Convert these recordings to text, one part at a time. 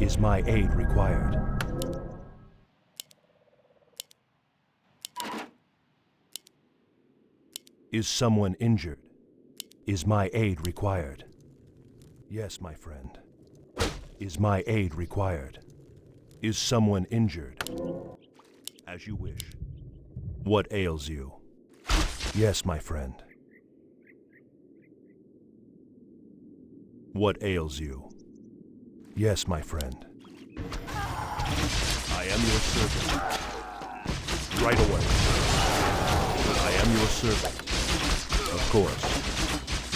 Is my aid required? Is someone injured? Is my aid required? Yes, my friend. Is my aid required? Is someone injured? As you wish. What ails you? Yes, my friend. What ails you? Yes, my friend. I am your servant. Right away. I am your servant. Of course.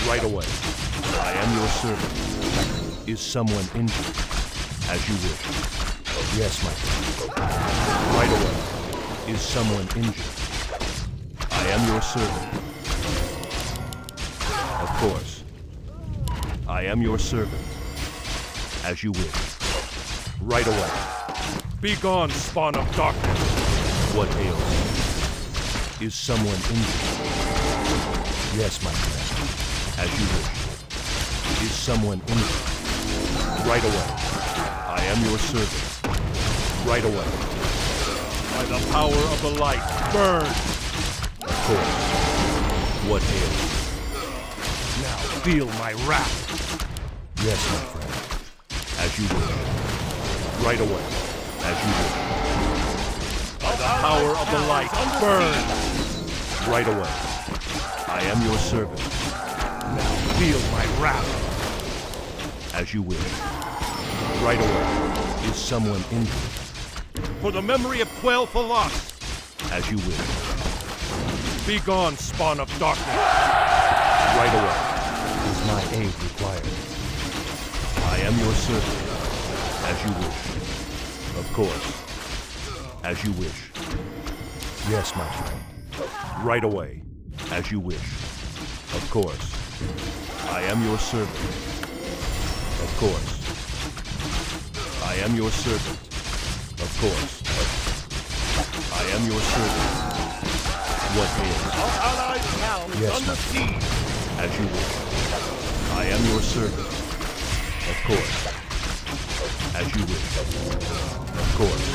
Right away. I am your servant. Is someone injured? As you wish. Yes, my friend. Right away. Is someone injured? I am your servant. Of course. I am your servant. As you wish. Right away. Be gone, spawn of darkness! What ails you? Is someone injured? Yes, my friend. As you wish. Is someone injured? Right away. I am your servant. Right away. By the power of the light, burn! Of course. What ails you? Now feel my wrath! Yes, my friend. As you wish. Right away. As you wish. By the power of the light, burn! Right away. I am your servant. Now feel my wrath! As you wish. Right away. Is someone injured? For the memory of 12 for lost! As you wish. Be gone, spawn of darkness! Right away. Is my aid required? I am your servant. As you wish. Of course. As you wish. Yes, my friend. Right away. As you wish. Of course. I am your servant. Of course. I am your servant. Of course. I am your servant. What ails? Our allied town is Yes, under my friend. siege! As you wish. I am your servant. Of course. As you wish. Of course.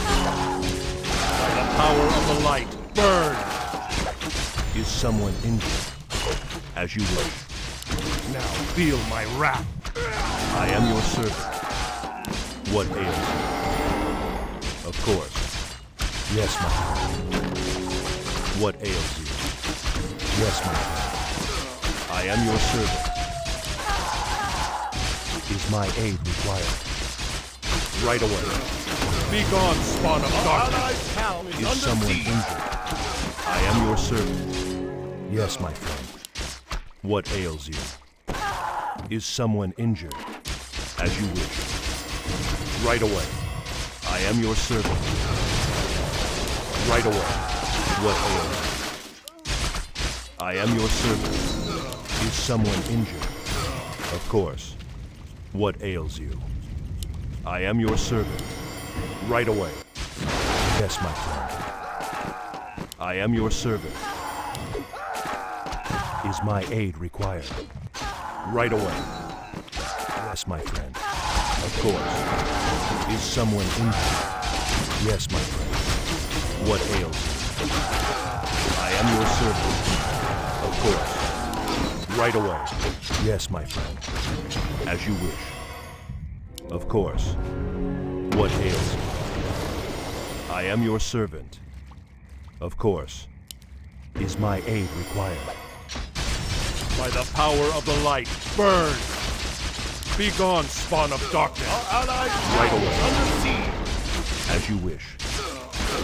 By the power of the light, burn! Is someone injured? As you wish. Now feel my wrath! I am your servant. What ails you? Of course. Yes, my friend. What ails you? Yes, my friend. I am your servant. Is my aid required? Right away. Be gone, spawn of Our darkness! allied town is Is under someone siege! injured? I am your servant. Yes, my friend. What ails you? Is someone injured? As you wish. Right away. I am your servant. Right away. What ails you? I am your servant. Is someone injured? Of course. What ails you? I am your servant. Right away. Yes, my friend. I am your servant. Is my aid required? Right away. Yes, my friend. Of course. Is someone injured? Yes, my friend. What ails you? I am your servant. Of course. Right away. Yes, my friend. As you wish. Of course. What ails you? I am your servant. Of course. Is my aid required? By the power of the light, burn! Be gone, spawn of darkness! Our allied Right town away. is under siege! As you wish.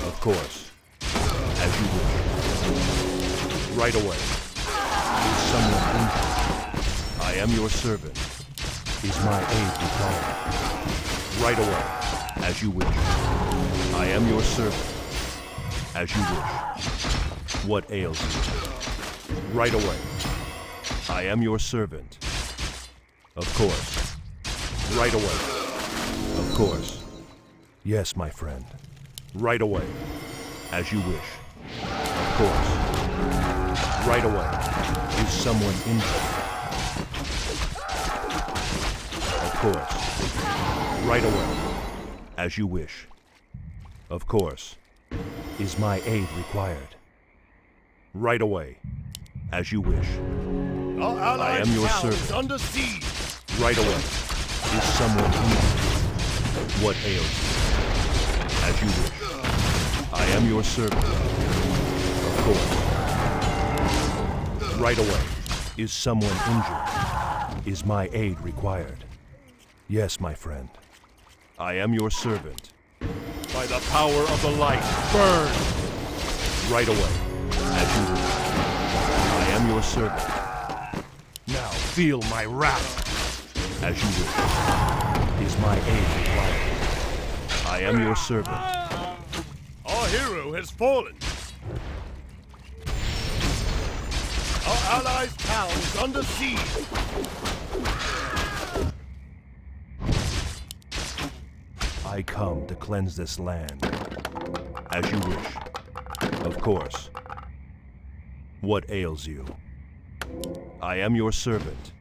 Of course. As you wish. Right away. Is someone injured? I am your servant. Is my aid required? Right away. As you wish. I am your servant. As you wish. What ails you? Right away. I am your servant. Of course. Right away. Of course. Yes, my friend. Right away. As you wish. Of course. Right away. Is someone injured? Of course. Right away. As you wish. Of course. Is my aid required? Right away. As you wish. Our I allied am your town is servant. under siege. Right away. Is someone injured? What ails you? As you wish. I am your servant. Of course. Right away. Is someone injured? Is my aid required? Yes, my friend. I am your servant. By the power of the light, burn! Right away. As you wish. I am your servant. Now feel my wrath. As you wish. Is my aid required? I am your servant. Our hero has fallen. Our allies' town is under siege. I come to cleanse this land. As you wish. Of course. What ails you? I am your servant.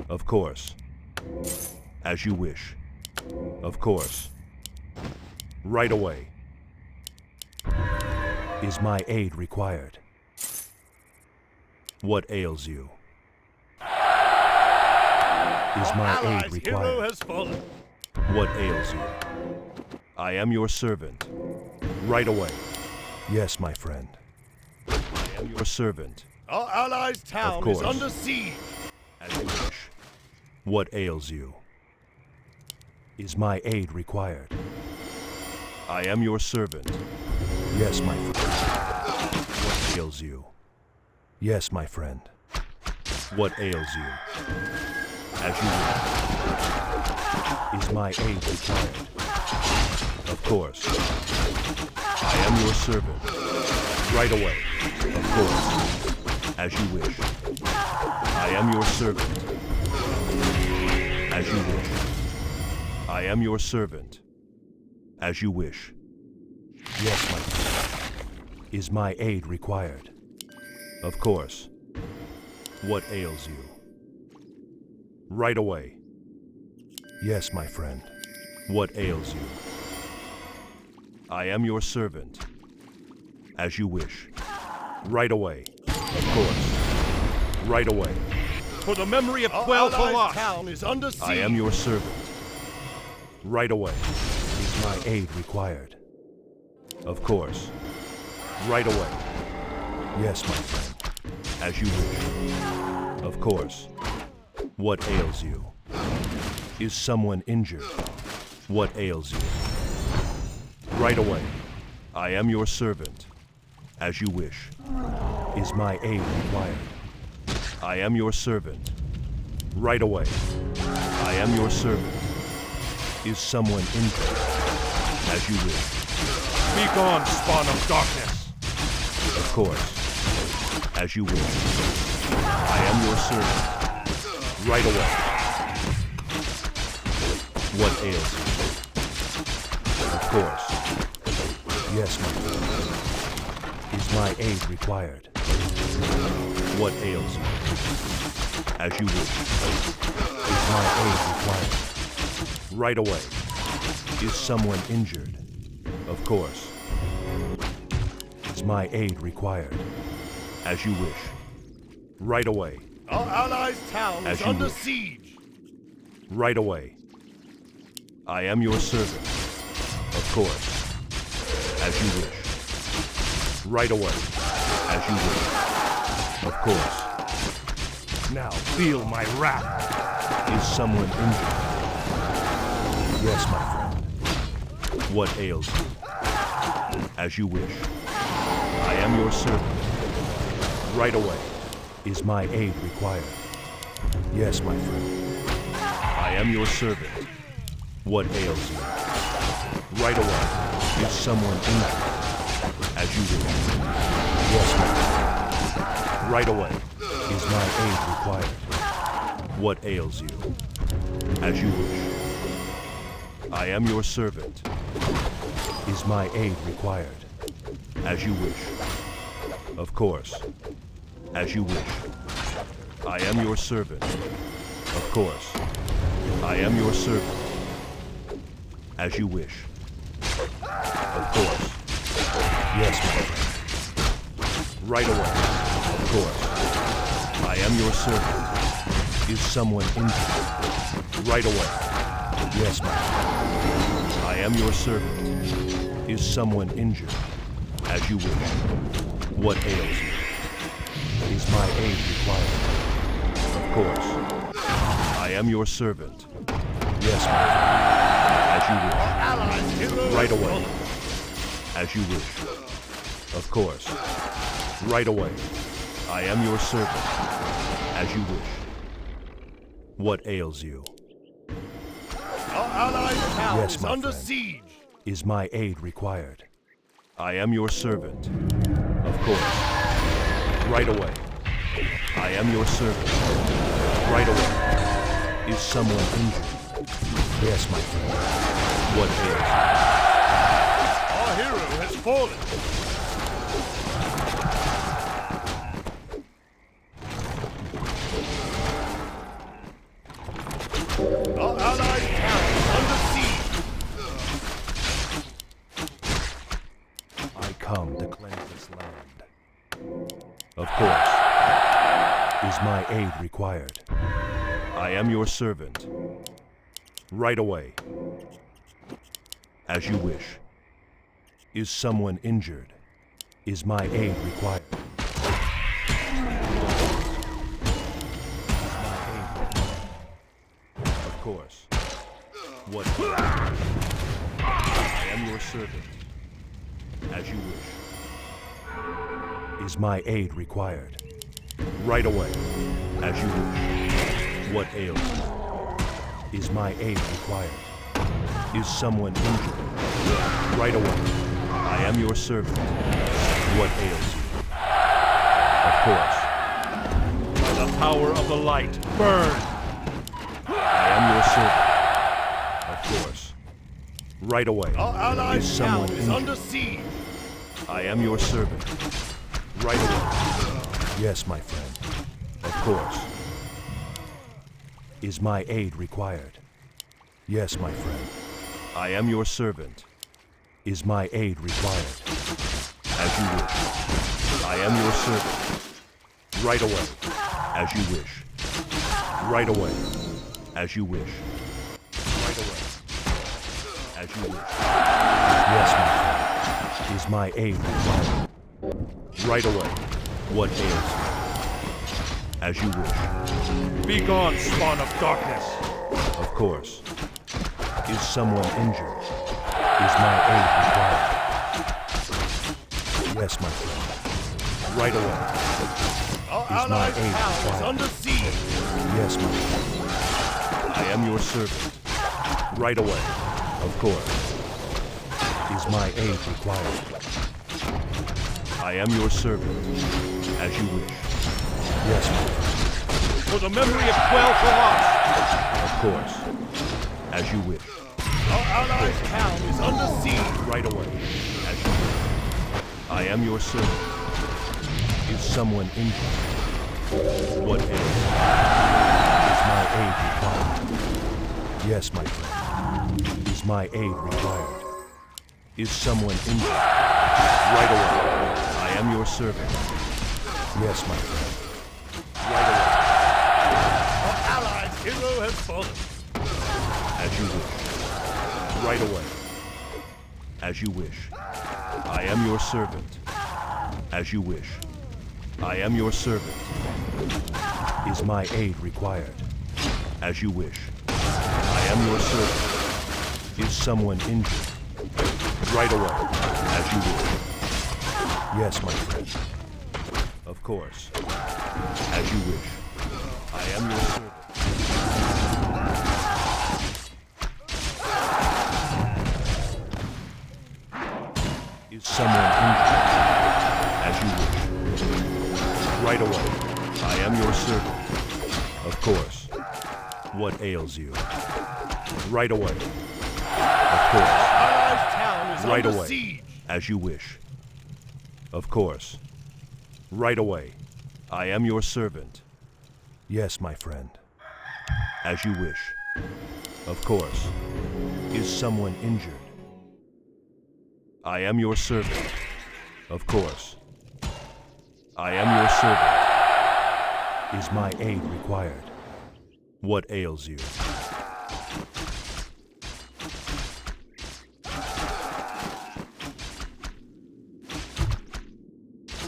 Of course. As you wish. Of course. Right away. Is my aid required? What ails you? Is my aid Allies' hero required? has fallen. What ails you? I am your servant. Right away. Yes, my friend. I am your servant. Our allies' town is course. under siege. As you wish. What ails you? Is my aid required? I am your servant. Yes, my friend. What ails you? Yes, my friend. What ails you? As you wish. Is my aid required? Of course. I am your servant. Right away. Of course. As you wish. I am your servant. As you wish. I am your servant. As you wish. Yes, my friend. Is my aid required? Of course. What ails you? Right away. Yes, my friend. What ails you? I am your servant. As you wish. Right away. Of course. Right away. For the memory of Our 12 allies' Halas. town is under siege. I am your servant. Right away. Is my aid required? Of course. Right away. Yes, my friend. As you wish. Of course. What ails you? Is someone injured? What ails you? Right away. I am your servant. As you wish. Is my aid required? I am your servant. Right away. I am your servant. Is someone injured? As you wish. Be gone, spawn of darkness. Of course. As you wish. I am your servant. Right away. What ails you? Of course. Yes, my friend. Is my aid required? What ails you? As you wish. Is my aid required? Right away. Is someone injured? Of course. Is my aid required? As you wish. Right away. Our allies' town As is you under wish. siege. Right away. I am your servant. Of course. As you wish. Right away. As you wish. Of course. Now feel my wrath. Is someone injured? Yes, my friend. What ails you? As you wish. I am your servant. Right away. Is my aid required? Yes, my friend. I am your servant. What ails you? Right away. Is someone injured? As you wish. Yes, my friend. Right away. Is my aid required? What ails you? As you wish. I am your servant. Is my aid required? As you wish. Of course. As you wish. I am your servant. Of course. I am your servant. As you wish. Of course. Yes, my friend. Right away. Of course. I am your servant. Is someone injured? Right away. Yes, my friend. I am your servant. Is someone injured? As you wish. What ails you? Is my aid required? Of course. I am your servant. Yes, my friend. As you wish. Right away. As you wish. Of course. Right away. I am your servant. As you wish. What ails you? Our allied town Yes, is my under friend. siege. Is my aid required? I am your servant. Of course. Right away. I am your servant. Right away. Is someone injured? Yes, my friend. What ails you? Our hero has fallen. Our allied town is under siege. I come to cleanse this land. Of course. Is my aid required? I am your servant. Right away. As you wish. Is someone injured? Is my aid required? Of course. What? I am your servant. As you wish. Is my aid required? Right away. As you wish. What ails you? Is my aid required? Is someone injured? Right away. I am your servant. What ails you? Of course. By the power of the light, burn! I am your servant. Of course. Right away. Our allied Is someone town is injured? under siege. I am your servant. Right away. Yes, my friend. Of course. Is my aid required? Yes, my friend. I am your servant. Is my aid required? As you wish. I am your servant. Right away. As you wish. Right away. As you wish. Right away. As you wish. Yes, my friend. Is my aid required? Right away. What ails you? As you wish. Begone, spawn of darkness! Of course. Is someone injured? Is my aid required? Yes, my friend. Right away. Our Is my allied aid town is required? under siege. Yes, my friend. I am your servant. Right away. Of course. Is my aid required? I am your servant. As you wish. Yes, my friend. For the memory of 12 for us! Of course. As you wish. Our allied town is under siege. Right away. As you wish. I am your servant. Is someone injured? What ails? Is my aid required? Yes, my friend. Is my aid required? Is someone injured? Right away. I am your servant. Yes, my friend. Right away. Our allied hero has fallen. As you wish. Right away. As you wish. I am your servant. As you wish. I am your servant. Is my aid required? As you wish. I am your servant. Is someone injured? Right away. As you wish. Yes, my friend. Of course. As you wish. I am your servant. Is someone injured? As you wish. Right away. I am your servant. Of course. What ails you? Right away. Of course. Allied town is Right under away. siege. As you wish. Of course. Right away. I am your servant. Yes, my friend. As you wish. Of course. Is someone injured? I am your servant. Of course. I am your servant. Is my aid required? What ails you?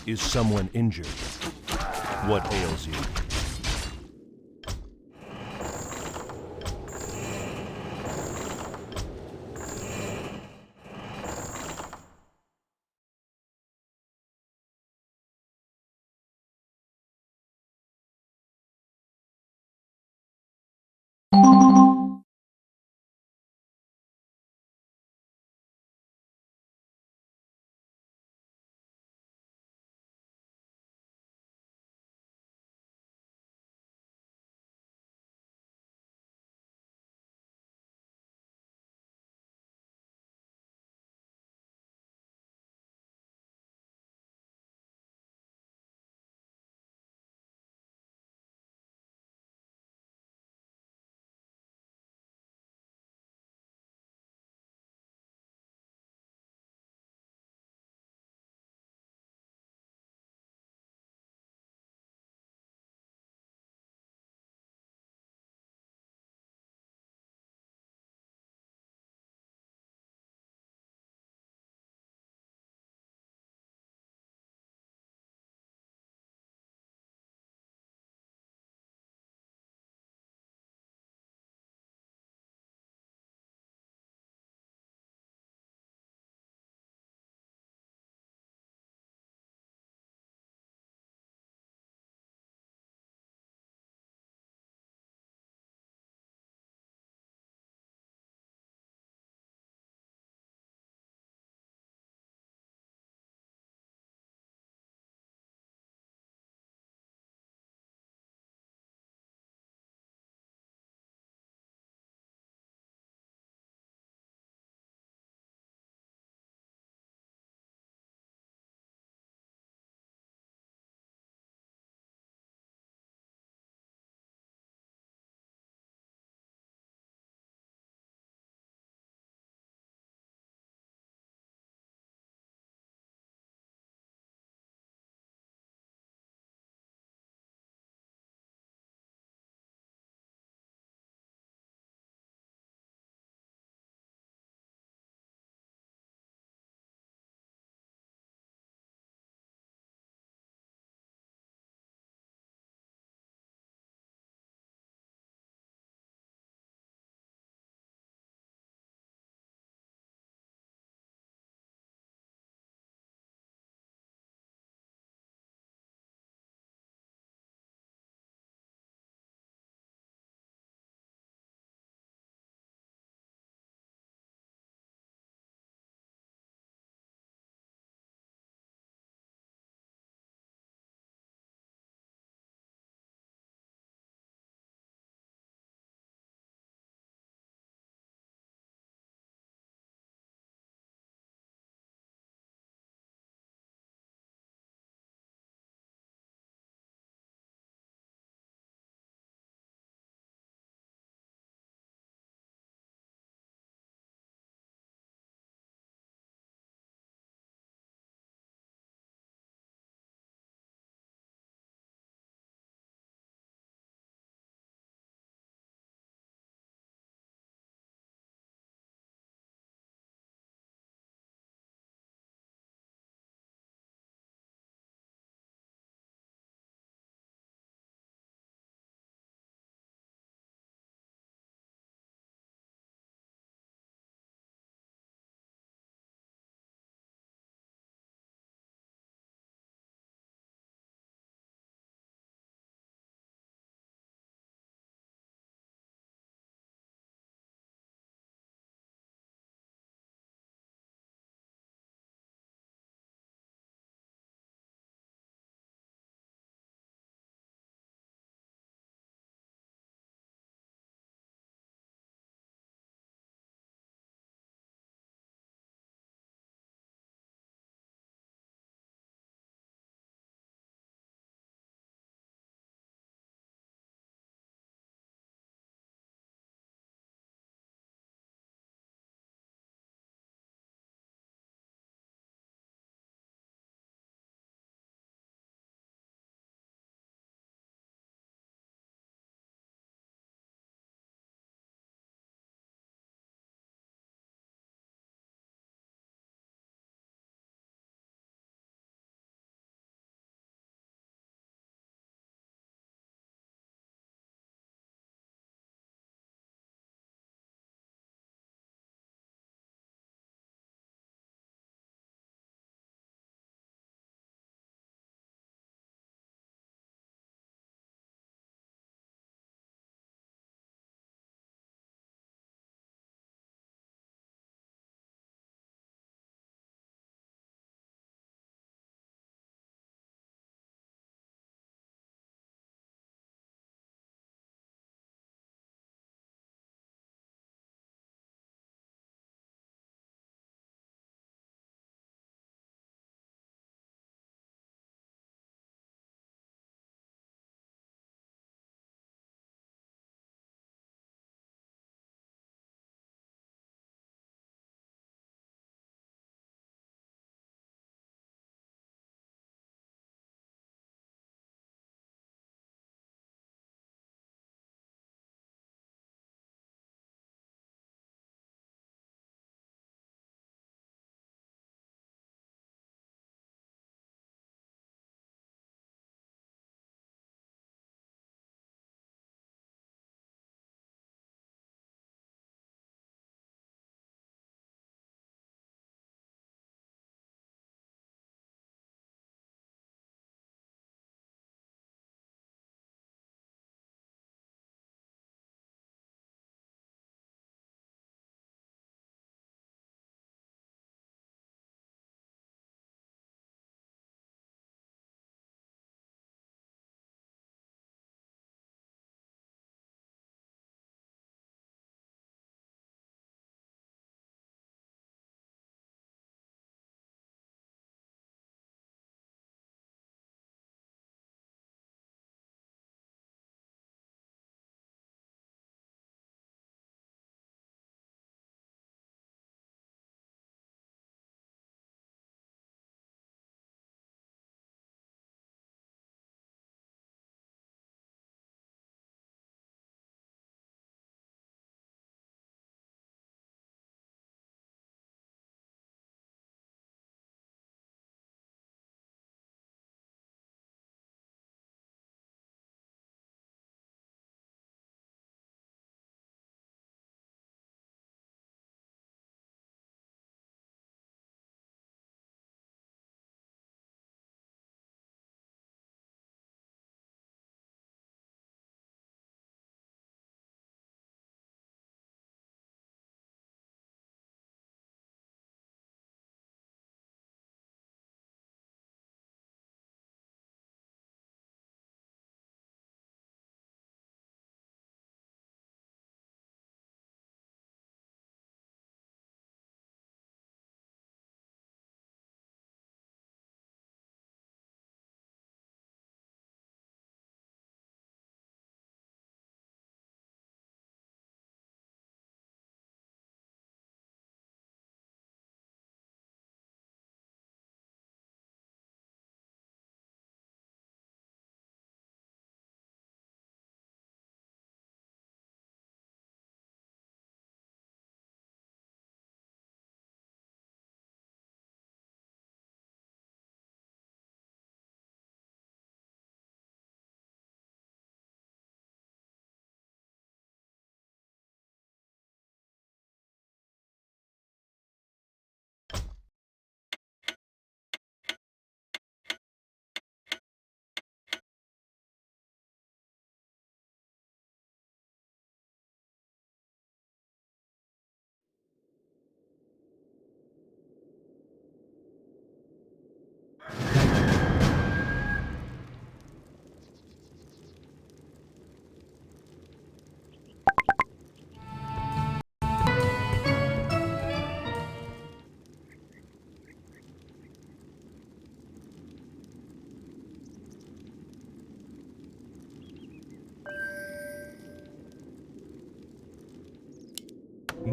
Is someone injured? What ails you?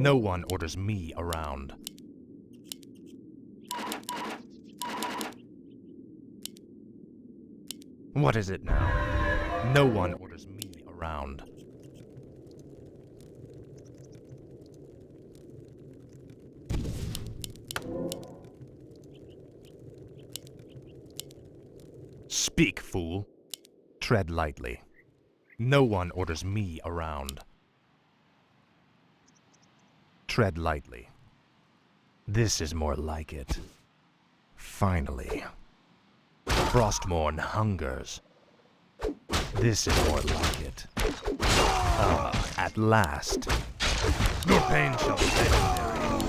No one orders me around. What is it now? No one orders me around. Speak, fool. Tread lightly. No one orders me around. Tread lightly. This is more like it. Finally. Frostmourne hungers. This is more like it. At last. Your pain shall be legendary.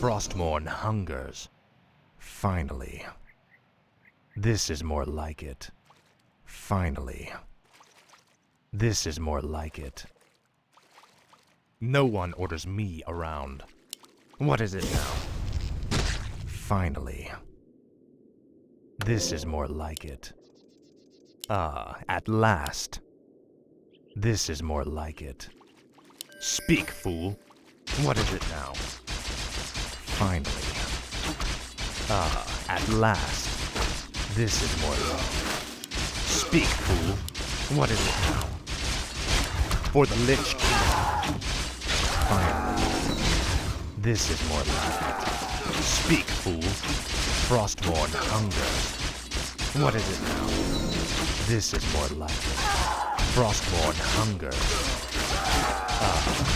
Frostmourne hungers. Finally. This is more like it. Finally. This is more like it. No one orders me around. What is it now? Finally. This is more like it. At last. This is more like it. Speak, fool. What is it now? Finally. At last. This is more like it. Speak, fool. What is it now? For the Lich King. Finally. This is more like it. Speak, fool. Frostmourne hungers. What is it now? This is more like it. Frostmourne hungers.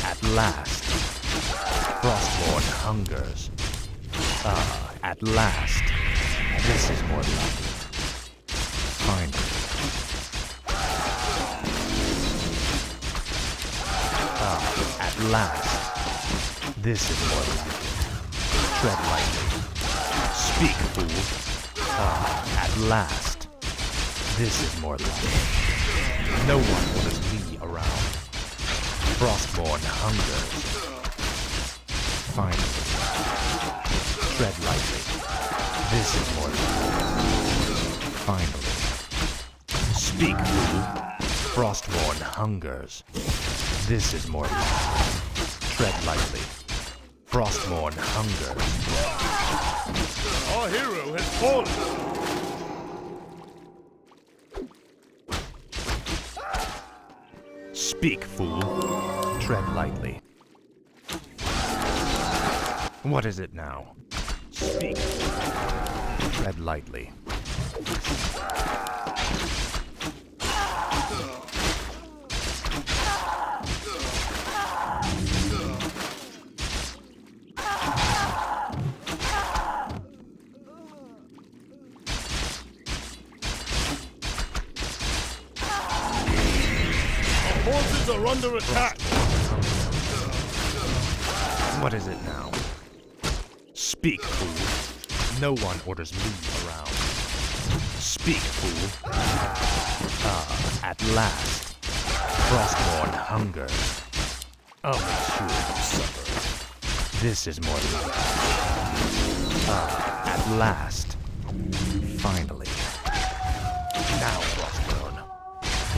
At last. Frostmourne hungers. At last. This is more like it. Finally. At last. This is more like it. Tread lightly. Speak, fool. At last. This is more like it. No one orders me around. Frostmourne hungers. Finally. Tread lightly. This is more like it. Finally. Speak, fool. Frostmourne hungers. This is more like it. Tread lightly. Frostmourne hungers. Our hero has fallen. Speak, fool. Tread lightly. What is it now? Speak. Tread lightly. Forces are under attack. What is it now? Speak, fool. No one orders me around. Speak, fool. At last. Frostmourne hungers. I'll make sure you suffer. This is more like it. At last. Finally. Now, Frostmourne.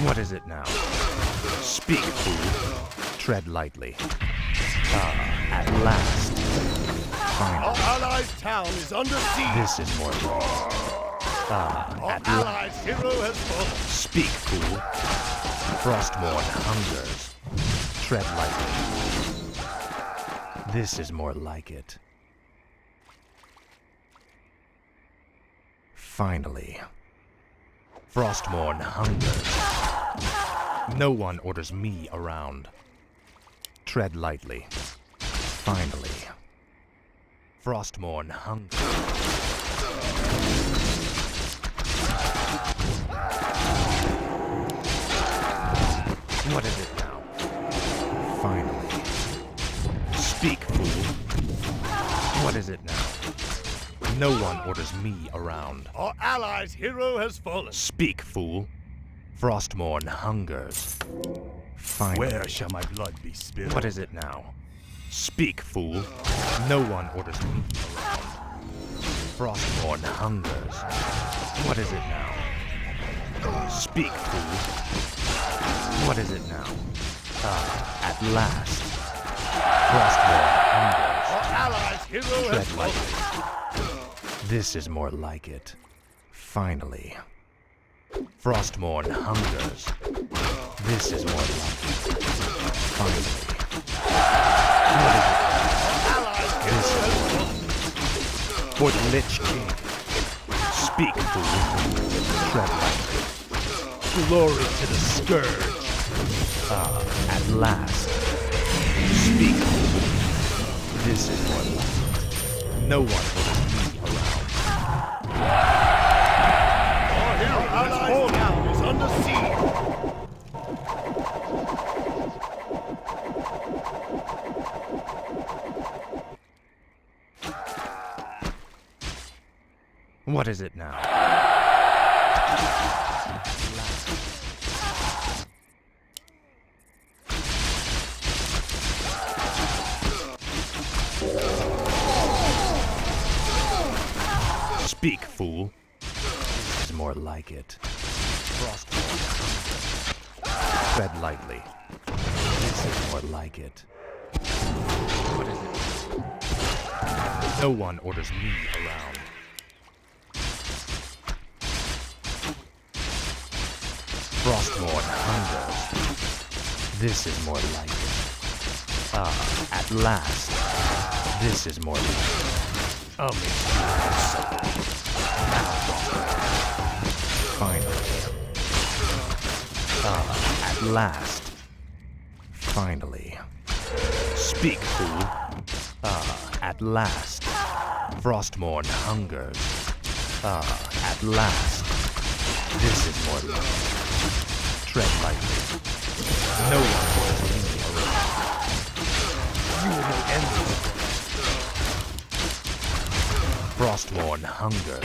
What is it now? Speak, fool. Tread lightly. At last. Finally. Our allies' town is under siege. This is more like it. Our At allies' hero has fallen. Speak, fool. Frostmourne hungers. Tread lightly. This is more like it. Finally. Frostmourne hungers. No one orders me around. Tread lightly. Finally. Frostmourne hungers. What is it now? Finally. Speak, fool. What is it now? No one orders me around. Our allies' hero has fallen. Speak, fool. Frostmourne hungers. Finally. Where shall my blood be spilled? What is it now? Speak, fool. No one orders me around. Frostmourne hungers. What is it now? Speak, fool. What is it now? At last. Frostborn hungers. Our allies' hero has Tread lightly. This is more like it. Finally. Frostborn hungers. This is more like it. Finally. What is it? This is more like it. For the Lich King. Speak, fool. Tread lightly. Glory to the Scourge. At last. Speak, fool. This is more like it. No one will leave me around. Our allies' town is under siege. What is it now? Speak, fool. This is more like it. Frostborn. Tread lightly. This is more like it. What is it? No one orders me around. Frostborn hungers. This is more like it. At last. This is more like it. I'll make you suffer. Now, finally. At last. Finally. Speak, fool. At last. Frostborn hungers. At last. This is more like it. Tread lightly. No one will leave me around. You will know endless. Frostborn hunger.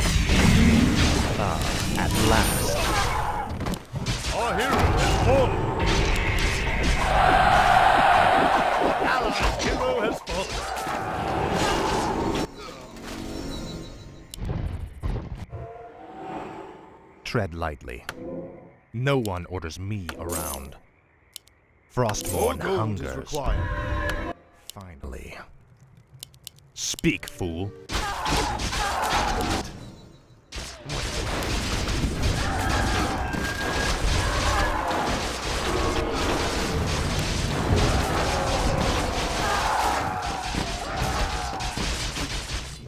At last. Our hero has fallen. Our allies' hero has fallen. Tread lightly. No one orders me around. Frostborn More gold is hungers. required. Finally. Speak, fool.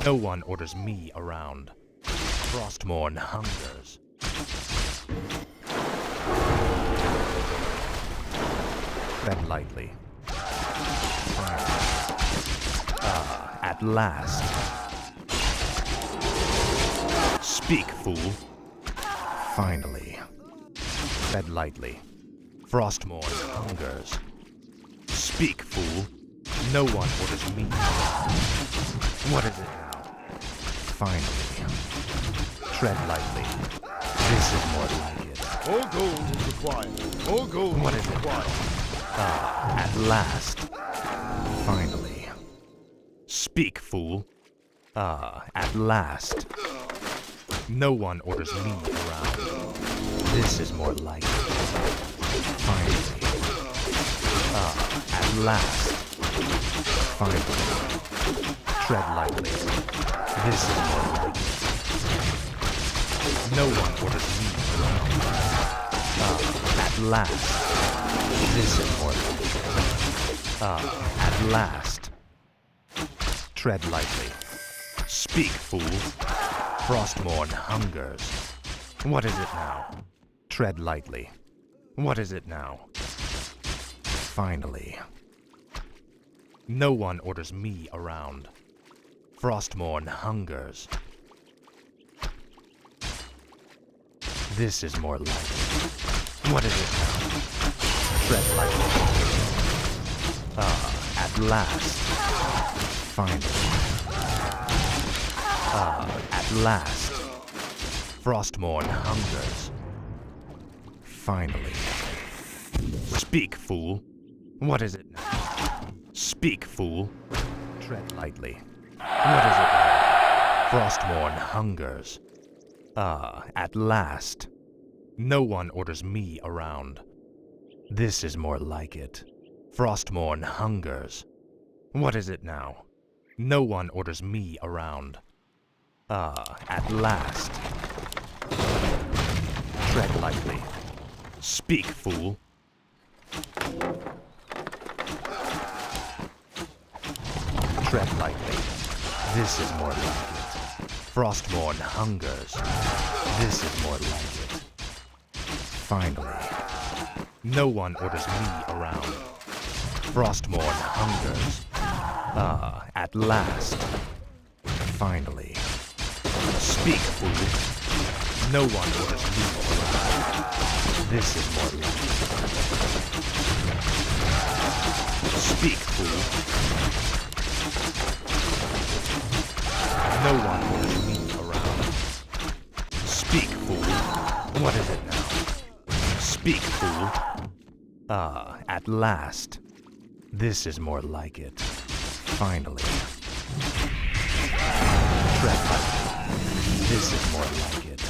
No one orders me around. Frostborn hungers. Tread lightly. At last. Speak, fool. Finally. Tread lightly. Frostborn hungers. Speak, fool. No one orders me. What is it now? Finally. Tread lightly. This is more like it. More gold is required. More gold What is is it? required. At last. Finally. Speak, fool. At last. No one orders me around. This is more like it. Finally. At last. Finally. Tread lightly. This is more like it. No one orders me around. At last. This is more like it. At last. Tread lightly. Speak, fool. Frostborn hungers. What is it now? Tread lightly. What is it now? Finally. No one orders me around. Frostborn hungers. This is more like it. What is it now? Tread lightly. At last. Finally. At last. Frostborn hungers. Finally. Speak, fool. What is it now? Speak, fool. Tread lightly. What is it now? Frostborn hungers. At last. No one orders me around. This is more like it. Frostborn hungers. What is it now? No one orders me around. Ah, at last. Tread lightly. Speak, fool. Tread lightly. This is more like it. Frostmourne hungers. This is more like it. Finally. No one orders me around. Frostmourne hungers. Ah, at last. Finally. Speak, fool. No one orders me around. This is more like it. Speak, fool. No one orders me around. Speak, fool. What is it now? Speak, fool. Ah, at last. This is more like it. Finally. Tread lightly. This is more like it.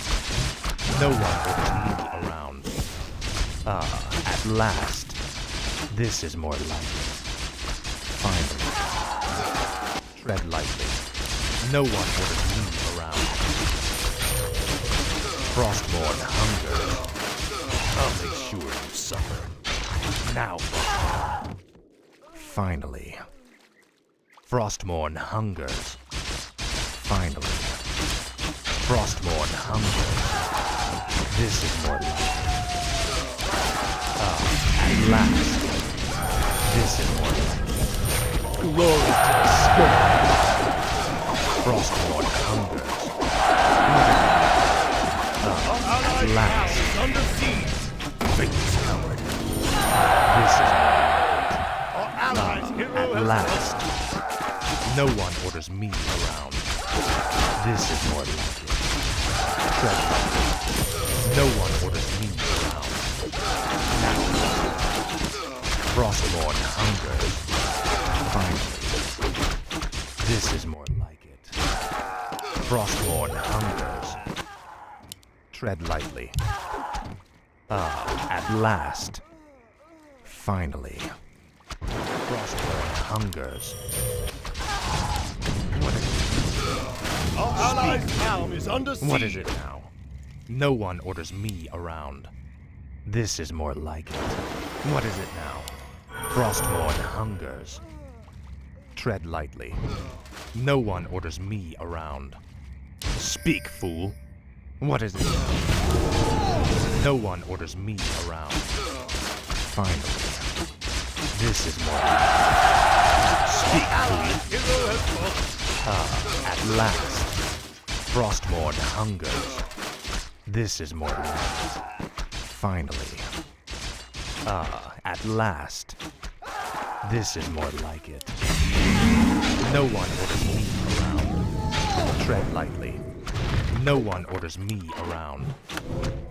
No one orders me around. Ah, at last. This is more like it. Finally. Tread lightly. No one orders me around. Frostmourne hungers. I'll make sure you suffer. Now, Frostmourne. Finally. Frostmourne hungers. Finally. Frostmourne hungers. This is more like it. Ah, at last. This is more like it. Glory to the sky. Frostmourne hungers. Ah, at last. Under siege. Faithless coward. This is more like it. Our allies' hero At has last. No one orders me around. This is more like it. Tread lightly. No one orders me around. Now. Frostmourne hungers. Finally. This is more like it. Frostmourne hungers. Tread lightly. Ah, at last. Finally. Frostmourne hungers. What is it? Our allies' town is under siege. What is it now? No one orders me around. This is more like it. What is it now? Frostmourne hungers. Tread lightly. No one orders me around. Speak, fool. What is it now? No one orders me around. Finally. This is more like it. Speak, fool. Hero has fallen. Ah, at last. Frostmourne hungers. This is more like it. Finally. Ah, at last. This is more like it. No one orders me around. Tread lightly. No one orders me around.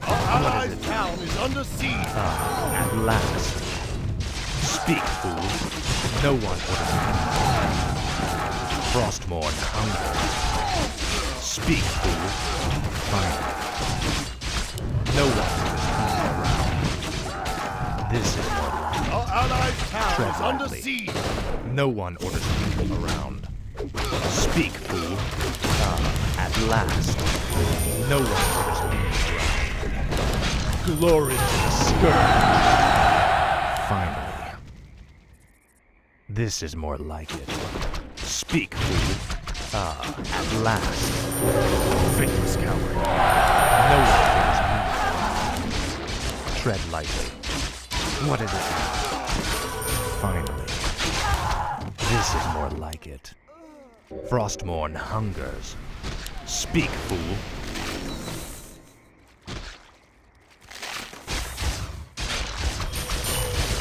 Our allies' town is under siege. Ah, at last. Speak, fool. No one orders me around. Frostmourne hungers. Speak, fool. Finally. No one orders me around. This is more like it. Our allies' town Tread is under lightly. siege. No one orders me around. Speak, fool. Ah, at last. No one orders me around. Glory to the scourge. Finally. This is more like it. Speak, fool. Ah, at last. Faithless coward. No one orders me around. Tread lightly. What is it now? Finally. This is more like it. Frostmourne hungers. Speak, fool.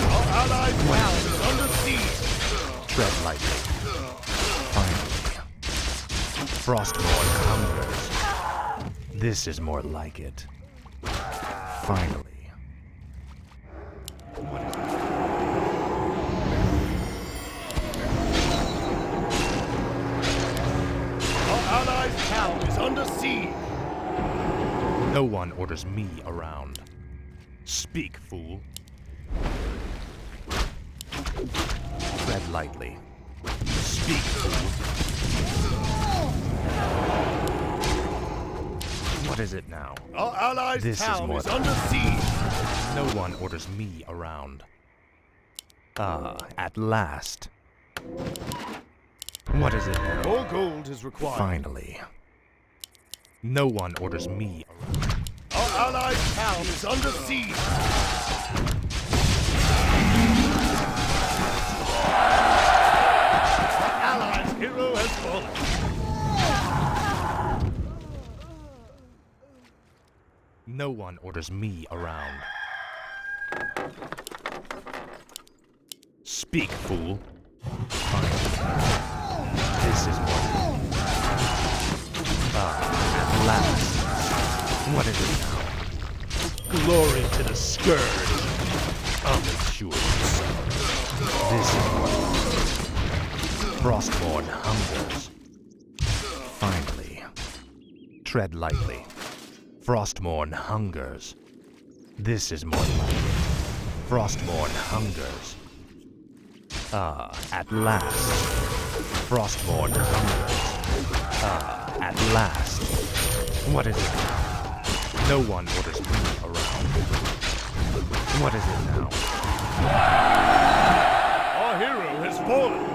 Our allies' town is under siege. Tread lightly. Finally. Frostmourne hungers. This is more like it. Finally. Our allies' town is under siege. No one orders me around. Speak, fool. Tread lightly. Speak, fool. What is it now? Our allies' This is town more is under siege. No one orders me around. Ah, at last. What is it now? More gold is required. Finally. No one orders me around. Our allies' town is under siege. Our allies' hero has fallen. No one orders me around. Speak, fool. Fine. This is more. Ah, at last. What is it now? Glory to the scourge. I'll make sure. This is more. Frostborn hungers. Finally. Tread lightly. Frostborn hungers. This is more like it. Frostborn hungers. Ah, at last. Frostborn hungers. Ah, at last. What is it now? No one orders me around. What is it now? Our hero has fallen.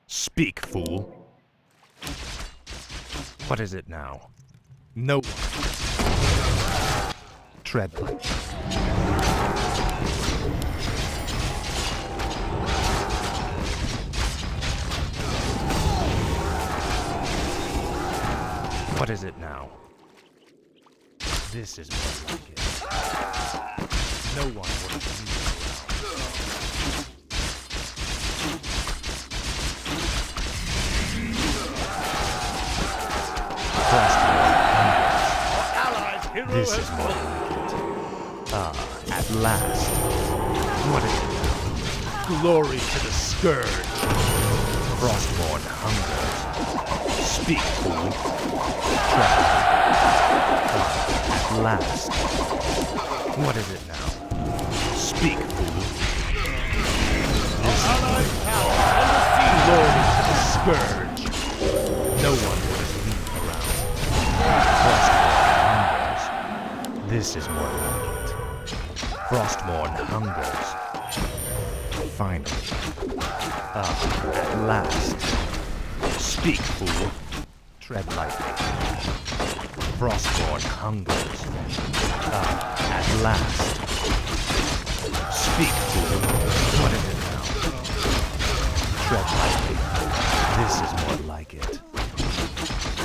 Speak, fool. What is it now? No one. Tread lightly. What is it now? This is more like it. No one would have me around. This is more like it. Ah, at last. What is it now? Glory to the scourge. Frostborn hungers. Speak, fool. Try. Ah, at last. What is it now? Speak, fool. This is glory to the scourge. No one would have me around. Frostborn. This is more like it. Frostborn hungers. Finally. Ah, at last. Speak, fool. Tread lightly. Frostborn hungers. Ah, at last. Speak, fool. What is it now? Tread lightly. This is more like it.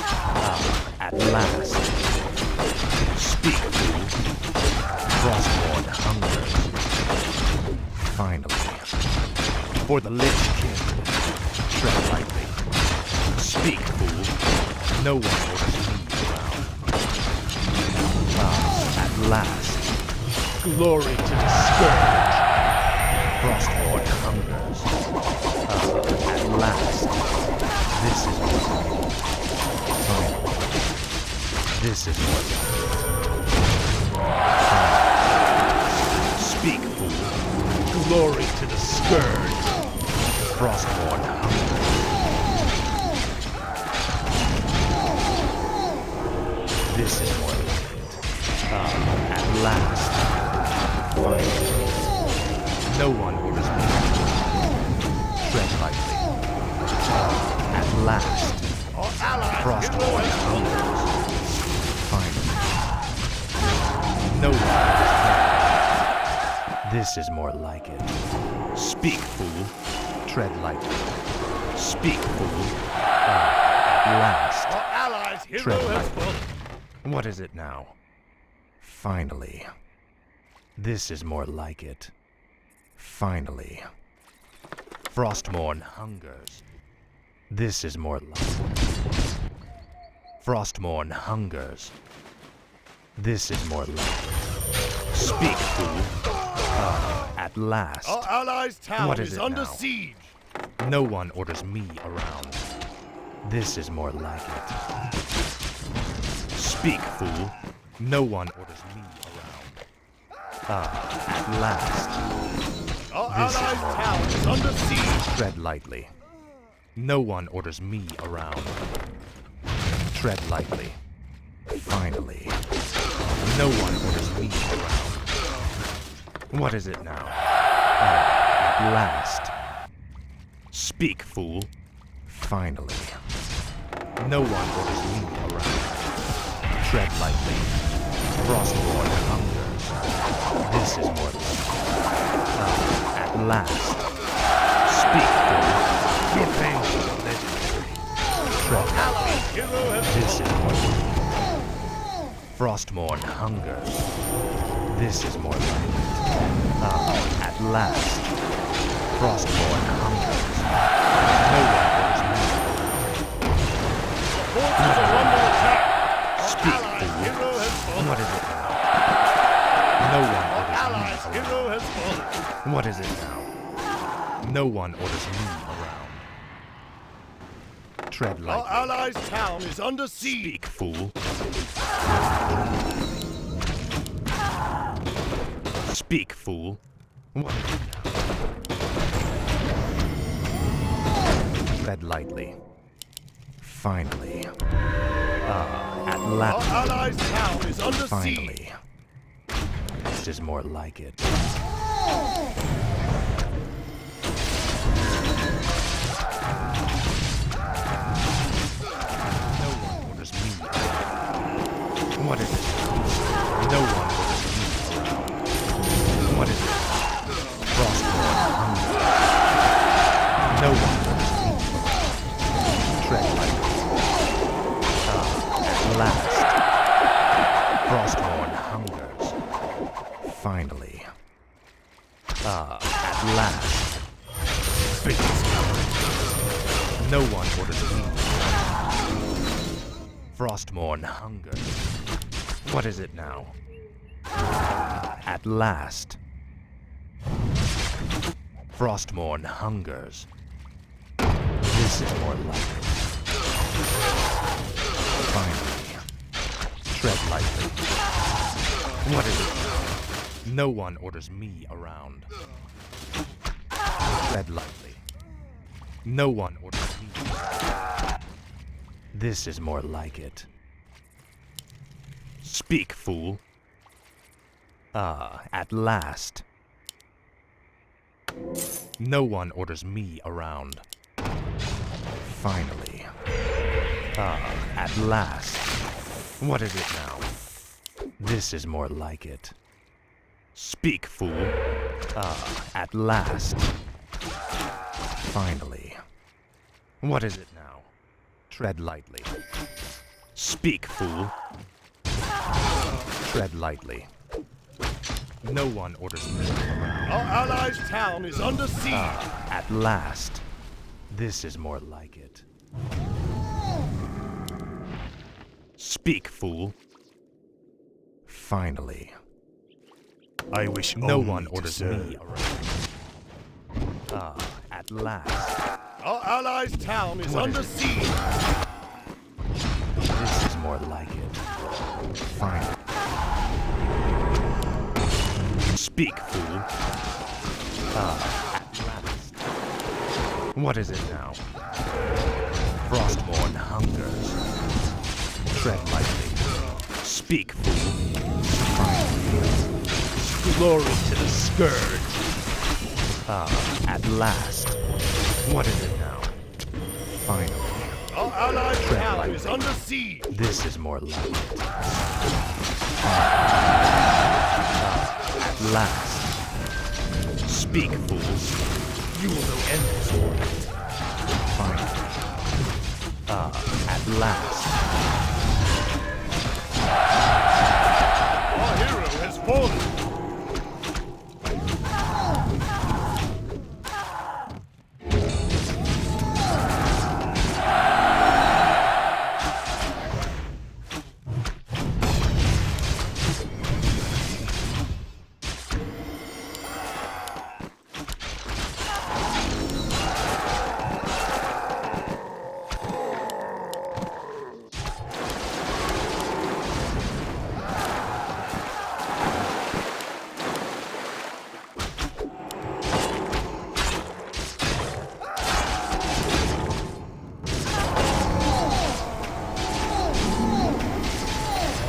Ah, at last. Speak, fool. Frostborn hungers. Finally. For the Lich King. Tread lightly. Speak, fool. No one will see me around. Ah, at last. Glory to the scourge. Frostborn hungers. Ah, at last. This is what. Finally. This is what. Speak, fool. Glory to the scourge. Frostborn hunger. This is more like it. Ah, at last. Finally. No one orders me. Tread lightly. Ah, at last. Our allies' Frostborn hero has fallen. Finally. No one orders me. This is more like it. Speak, fool. Tread lightly. Speak, fool. Ah, at last. Our allies' hero Tread has lightly. fallen. What is it now? Finally. This is more like it. Finally. Frostborn hungers. This is more like Frostmourne hungers. This is more like Speak, fool. At last. Our allies' town What is is it under now? siege. No one orders me around. This is more like it. Speak, fool. No one orders me around. At last. Our This is allies' more town is under siege. Tread lightly. No one orders me around. Tread lightly. Finally. No one orders me around. What is it now? At last. Speak, fool. Finally. No one orders me around. Tread lightly. Frostborn hungers. This is more like at last. Speak, fool. Your pain is legendary. Tread lightly. Hero has This is more like Frostmourne hungers. This is more like at last. Frostmourne hungers. No one orders me. forces are under attack. Speak, Allies' fool. hero has fallen. What is it now? No one orders Allies' me hero has fallen. around. What is it now? No one orders me around. Tread Our lightly. allies' town is under siege. Speak, fool. Speak, fool. What is it now? Tread lightly. Finally. At Our last. allies' town is under siege. Finally. This is more like it. No one orders me around. What is it? No one orders me around. What is it? Frostborn hunger. No one orders me around. Tread lightly. At last. Frostborn hungers. Finally. At last. Fate is coming. No one orders me. Frostmourne hungers. What is it now? At last. Frostmourne hungers. This is more like it. Finally. Tread lightly. What is it now? No one orders me around. Tread lightly. No one orders me around. This is more like it. Speak, fool. At last. No one orders me around. Finally. At last. What is it now? This is more like it. Speak, fool. At last. Finally. What is it now? Tread lightly. Speak, fool. Tread lightly. No one orders me around. Our allies' town is under siege. At last. This is more like it. Speak, fool. Finally. I wish No only one to orders serve. me around. At last. Our allies' town is What under is it? siege. This is more like it. Finally. Speak, fool. At last. What is it now? Frostborn hungers. Tread lightly. Speak, fool. Finally. Glory to the scourge. At last. What is it now? Finally. Our allies' Tread town lightly. is under siege. This is more like it. At last. Speak, fools. You will know end this torment. Finally. At last. Our hero has fallen.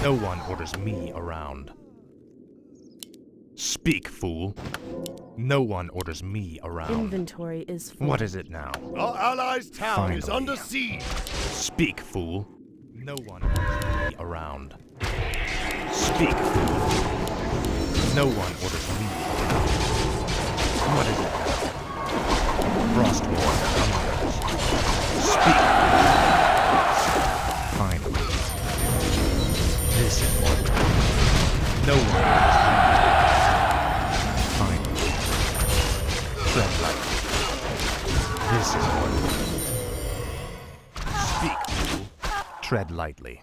No one orders me around. Speak, fool. No one orders me around. Inventory is full. What is it now? Our allies' town is Finally. under siege. Speak, fool. No one orders me around. Speak, fool. No one orders me around. What is it now? Frostborn hungers. Speak, fool. Finally. This is what. No one orders me around. Finally. Tread lightly. This is what. Speak, fool. Tread lightly.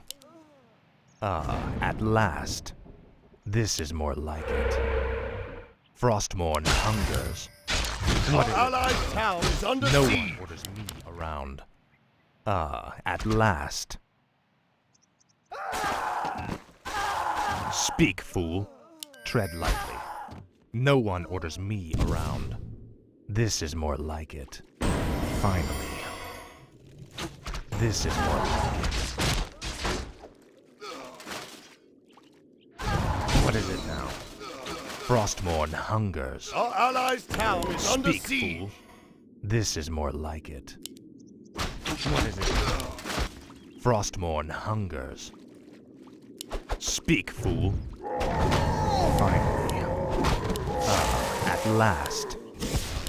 At last. This is more like it. Frostmourne hungers. What Our is it? allies' town is under No siege. one orders me around. At last. Speak, fool. Tread lightly. No one orders me around. This is more like it. Finally. This is more like it. What is it now? Frostmourne hungers. Our allies' town is under Speak, siege. fool. This is more like it. What is it now? Frostmourne hungers. Speak, fool. Finally. At last.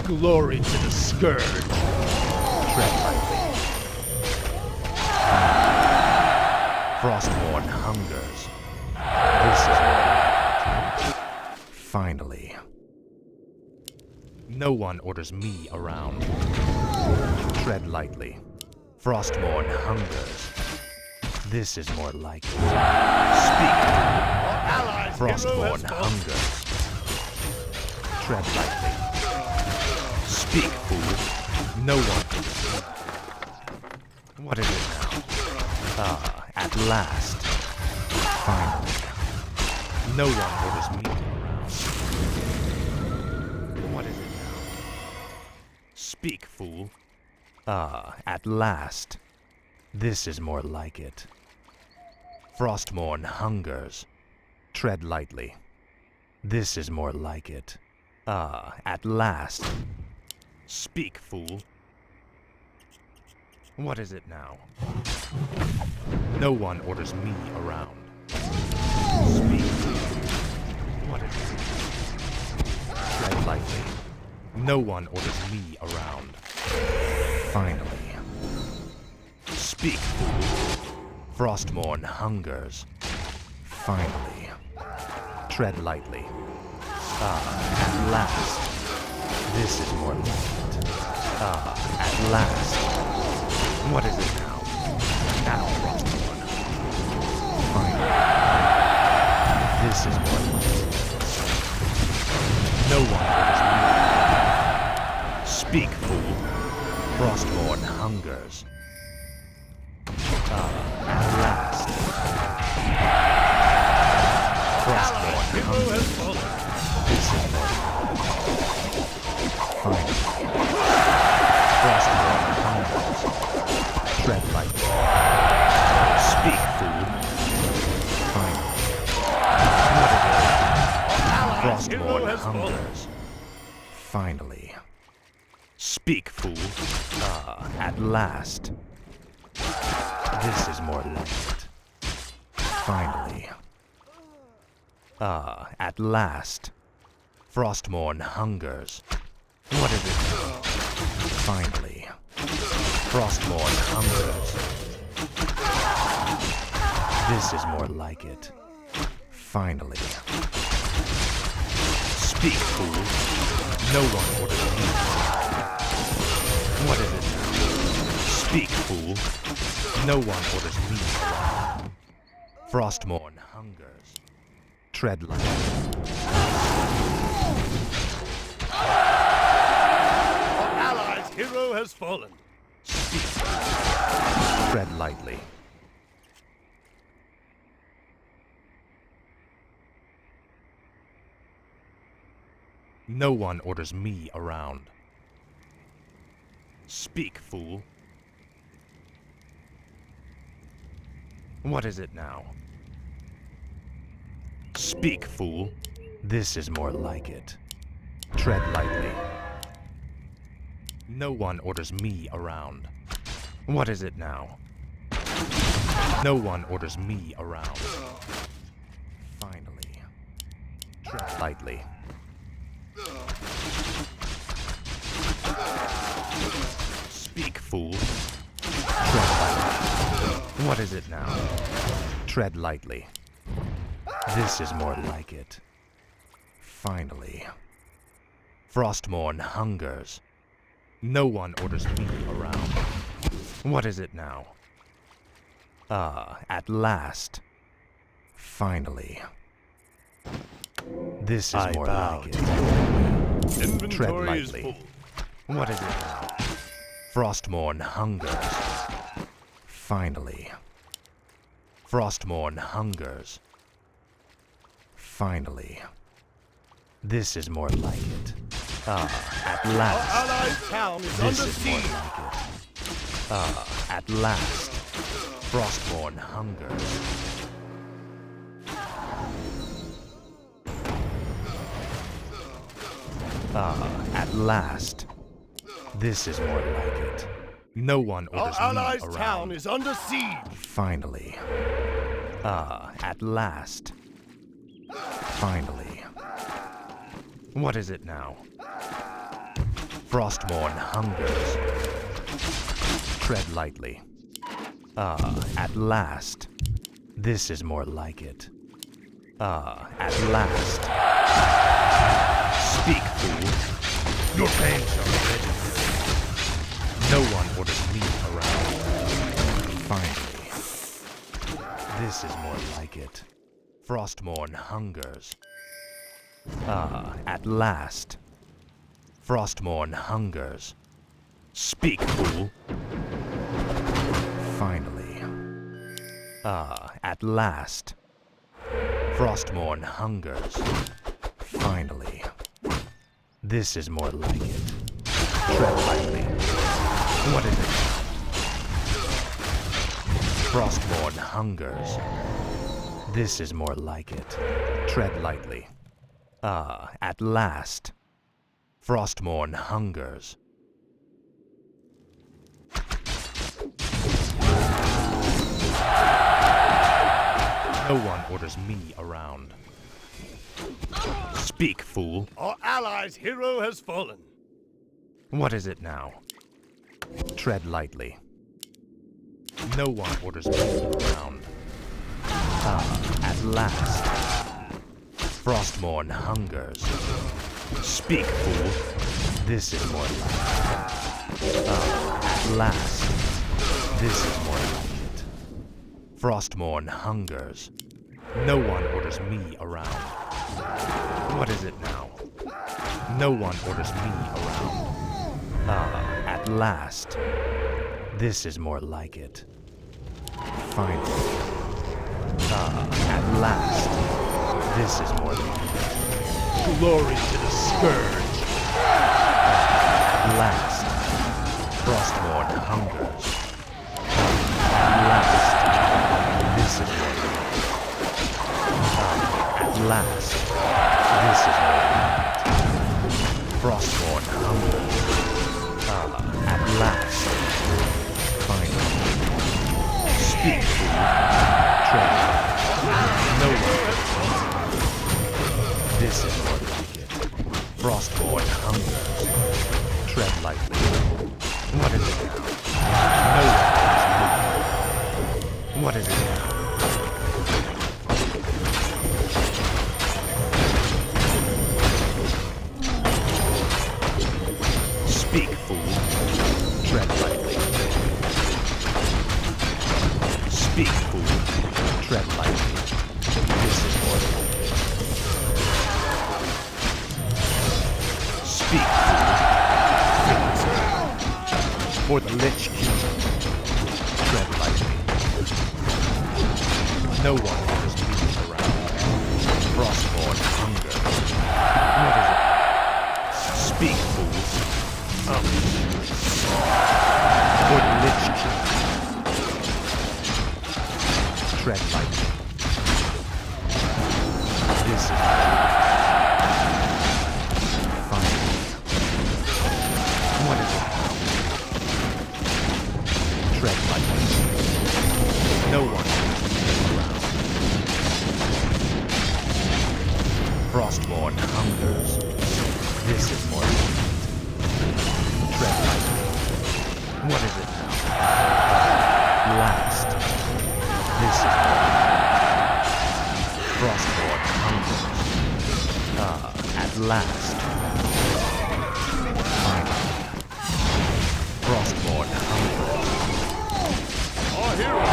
Glory to the Scourge. Tread lightly. Frostmourne hungers. This is more like it. Finally. No one orders me around. Tread lightly. Frostmourne hungers. This is more like it. Speak, fool. Our allies' hero Frostborn has fallen. hungers. Tread lightly. Speak, fool. No one. What is it now? At last. Finally. No one orders me around. What is it now? Speak, fool. At last. This is more like it. Frostmourne hungers. Tread lightly. This is more like it. At last. Speak, fool. What is it now? No one orders me around. Speak, fool. What is it? Tread lightly. No one orders me around. Finally. Speak, fool. Frostmourne hungers. Finally. Tread lightly. At last. This is more like it. At last. What is it now? Now, Frostmourne. Finally. This is more like it. No one orders me. Speak, fool. Frostmourne hungers. At last. Frostmourne Hero hungers. has fallen. This is more finally. Frostmourne hungers. Tread lightly. Speak, fool. Finally. What is it? Allies' hero Frostmourne has fallen. hungers. Finally. Speak, fool. At last. This is more like it. Finally. At last. Frostmourne hungers. What is it? Finally. Frostmourne hungers. This is more like it. Finally. Speak, fool. No one orders me. What is it now? Speak, fool. No one orders me around. Frostmourne hungers. Tread lightly. Our allies' hero has fallen. Speak, fool. Tread lightly. No one orders me around. Speak, fool. What is it now? Speak, fool. This is more like it. Tread lightly. No one orders me around. What is it now? No one orders me around. Finally. Tread lightly. Speak, fool. Tread lightly. What is it now? Tread lightly. This is more like it. Finally. Frostmourne hungers. No one orders me around. What is it now? Ah, at last. Finally. This is more like it. Tread Inventory is lightly. full. What is it now? Frostmourne hungers. Finally. Frostmourne hungers. Finally. This is more like it. Ah, at Our last. allied town is This under is more siege. like it. Ah, at last. Frostmourne hungers. Ah, at last. This is more like it. No one Our orders me allies' around. town is under siege. Finally. Ah, at last. Finally. What is it now? Frostmourne hungers. Tread lightly. Ah, at last. This is more like it. Ah, at last. Speak, fool. Your pain shall be legendary. No one orders me around. Finally. This is more like it. Frostmourne hungers. Ah, at last. Frostmourne hungers. Speak, fool. Finally. Ah, at last. Frostmourne hungers. Finally. This is more like it. Tread lightly. What is it? Frostmourne hungers. This is more like it. Tread lightly. Ah, at last. Frostmourne hungers. No one orders me around. Speak, fool. Our allies' hero has fallen. What is it now? Tread lightly. No one orders me around. Ah, at last. Frostmourne hungers. Speak, fool. This is more like it. Ah, at last. This is more like it. Frostmourne hungers. No one orders me around. What is it now? No one orders me around. Ah, at last. This is more like it. Finally. Ah, at last. This is more like it. Glory to the Scourge. At last. Frostmourne hungers. At last. This is more like it. At last. This is more like it. Frostmourne hungers. At last. Finally. Speak, fool. Tread. No one. This is more like it. Frostmourne hungers. Tread lightly. What is it now? No one. What is it now? Speak, fool. Tread lightly. Speak, fool. Tread lightly. This is more like it. Speak, fool. For the Lich King. Tread lightly. No one orders me around. Frostmourne hunger. What is it? Speak, fool. For the Lich King. Tread lightly. This is fine. What is it? Tread lightly. No one around. Frostborn hungers. This is more tread lightly. What is it now? Last. This is more Frostborn hungers. At last. Finally. Frostborn hungers. Our hero!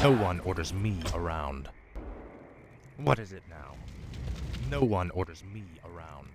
No one orders me around. What is it now? No one orders me around.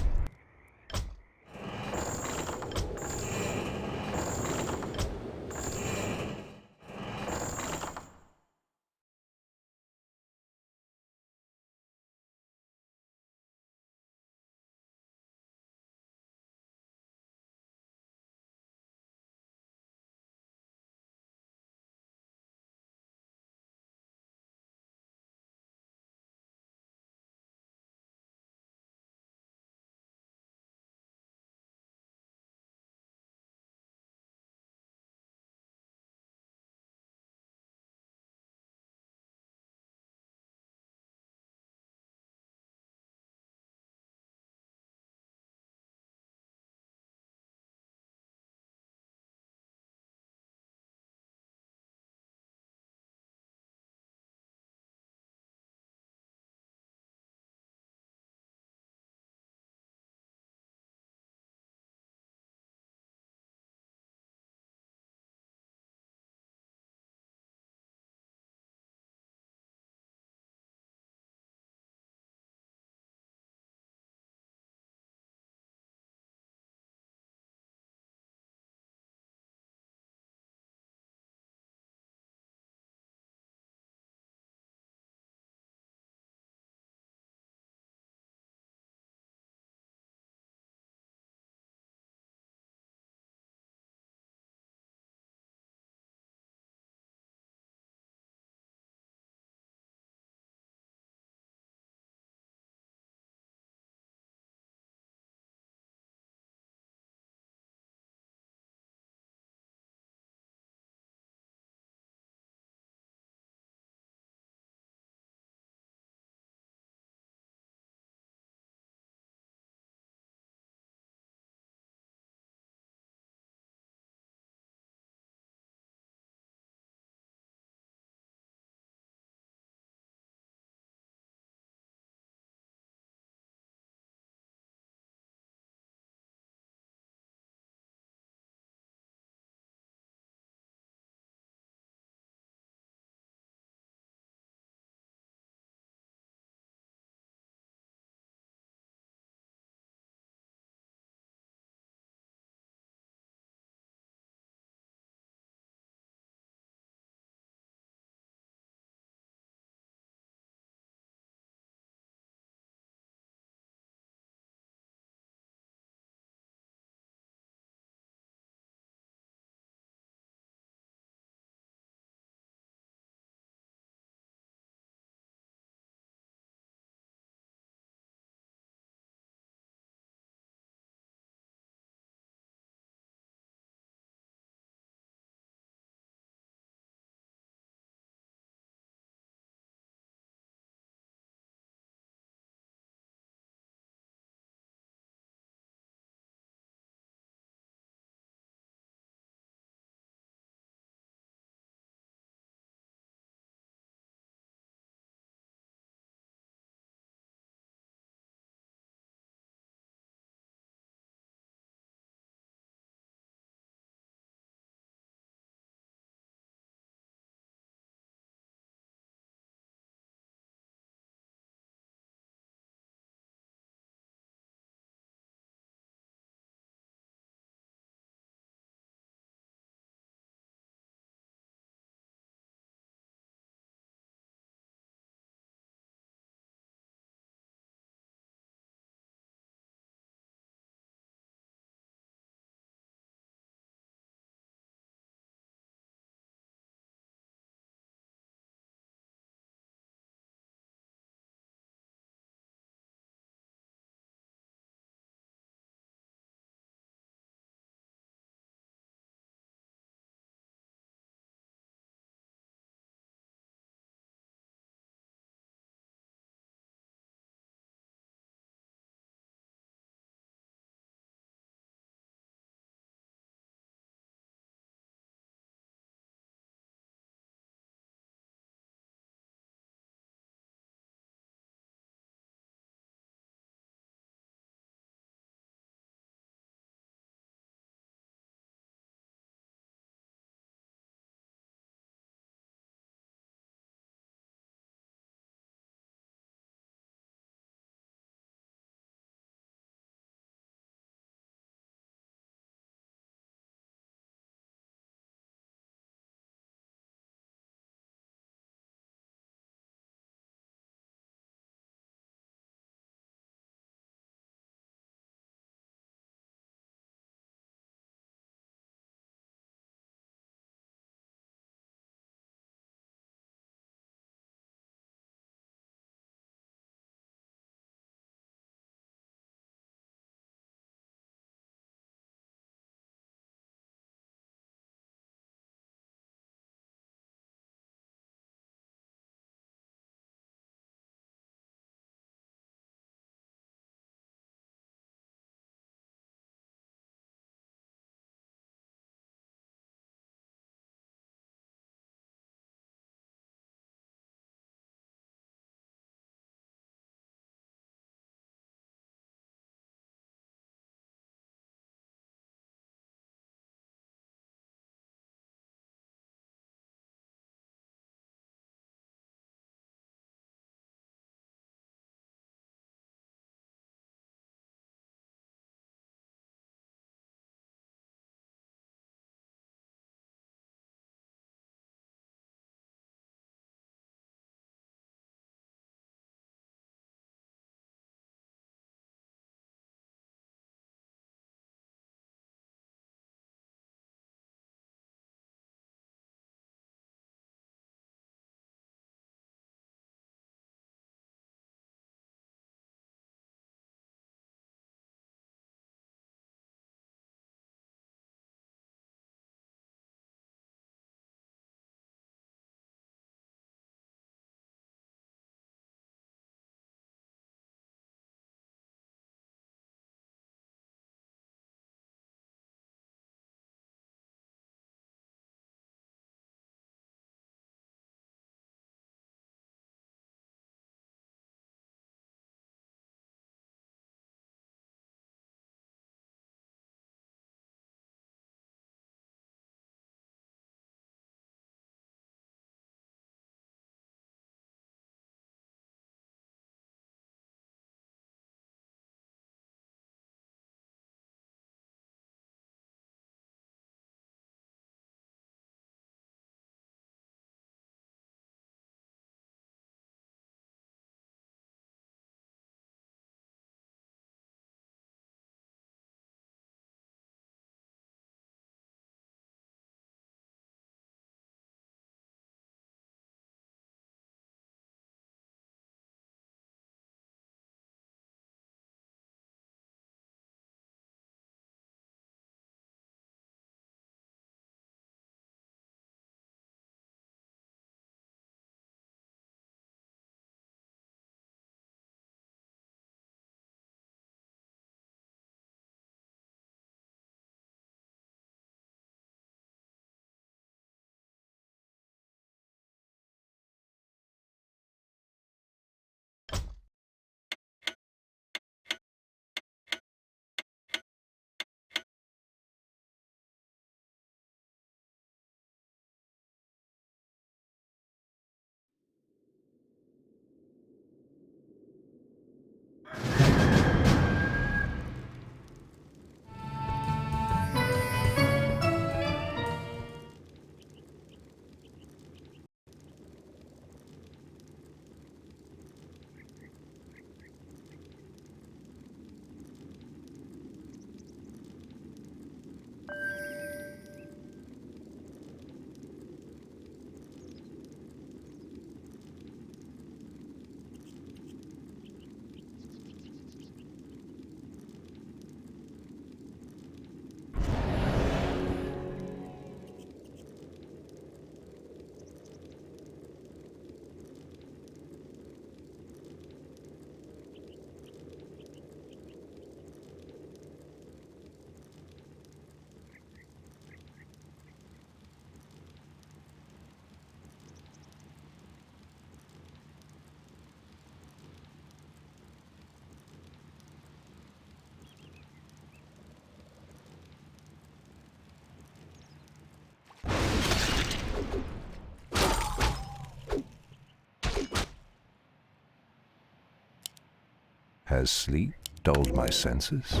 Has sleep dulled my senses?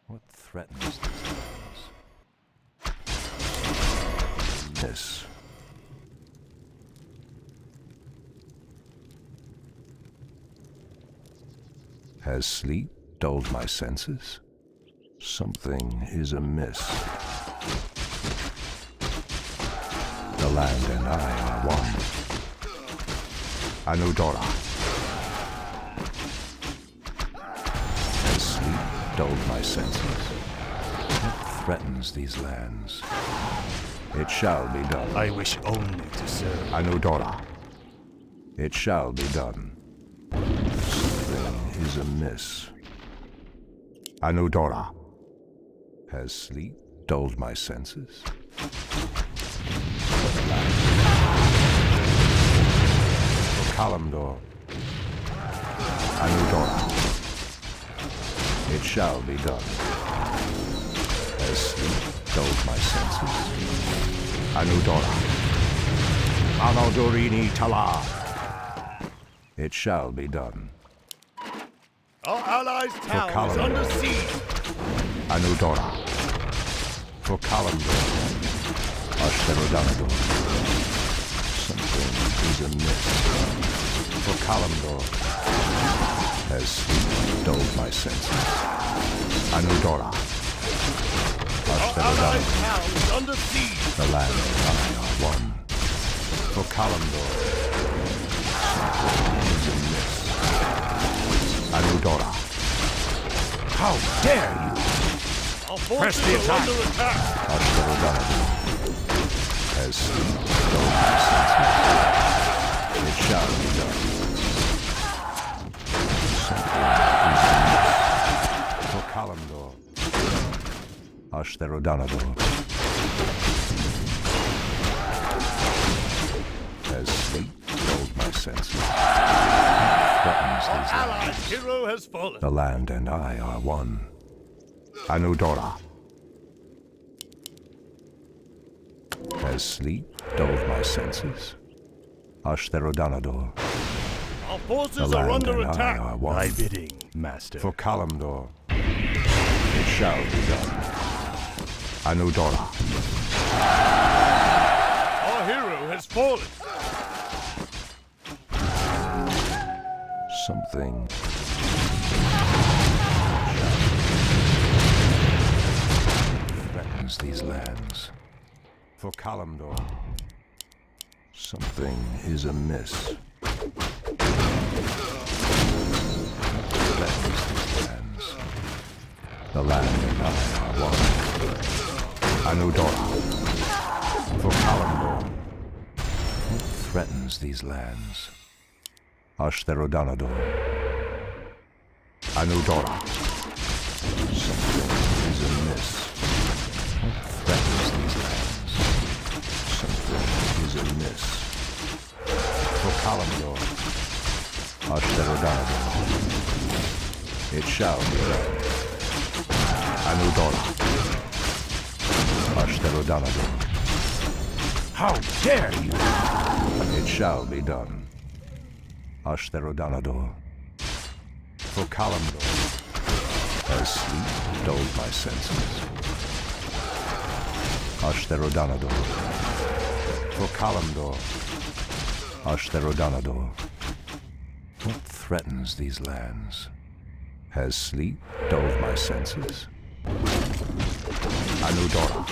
What threatens these lands? This. Has sleep dulled my senses? Something is amiss. The land and I are one. Anudora. Has sleep dulled my senses? What threatens these lands? It shall be done. I wish only to serve. Anudora. It shall be done. Something is amiss. Anudora. Has sleep dulled my senses? For Kalimdor. Anudora. It shall be done. Has sleep dulled my senses? Anudora. Anodorini Tala. It shall be done. Our allies' town is Kalimdor. under siege. Anudora. For Kalimdor. Ashtarodanador. Something is amiss. For Kalimdor. Has sleep dulled my senses? Anudora. Our allies' town is under siege. The land and I are one. For Kalimdor. Something is amiss. Anudora. How dare you! Our forces are under attack. Ashtarodanador. Has sleep dulled my senses? It shall be done. Something is amiss. For Kalimdor. Ashtarodanador. Has sleep dulled my senses? Threatens these lands. Allied hero has fallen. The land and I are one. Anudora. Has sleep dulled my senses? Ashtarodanador. Our The forces are land under and I attack. are one. Thy bidding, master. For Kalimdor. It shall be done. Anudora. Our hero has fallen. Something. Threatens these lands. For Kalimdor. Something is amiss. Threatens these lands. The land and I are one. Anudora. For Kalimdor. What threatens these lands? Ashtarodanador. Anudora. Something is amiss. What threatens these lands? Something is amiss. For Kalimdor. Ashtarodanador. It shall be done. Anudora. Ashtarodanador. How dare you! It shall be done. Ashtarodanador. For Kalimdor. Has sleep dulled my senses? Ashtarodanador. For Kalimdor. Ashtarodanador. What threatens these lands? Has sleep dulled my senses? Anudora.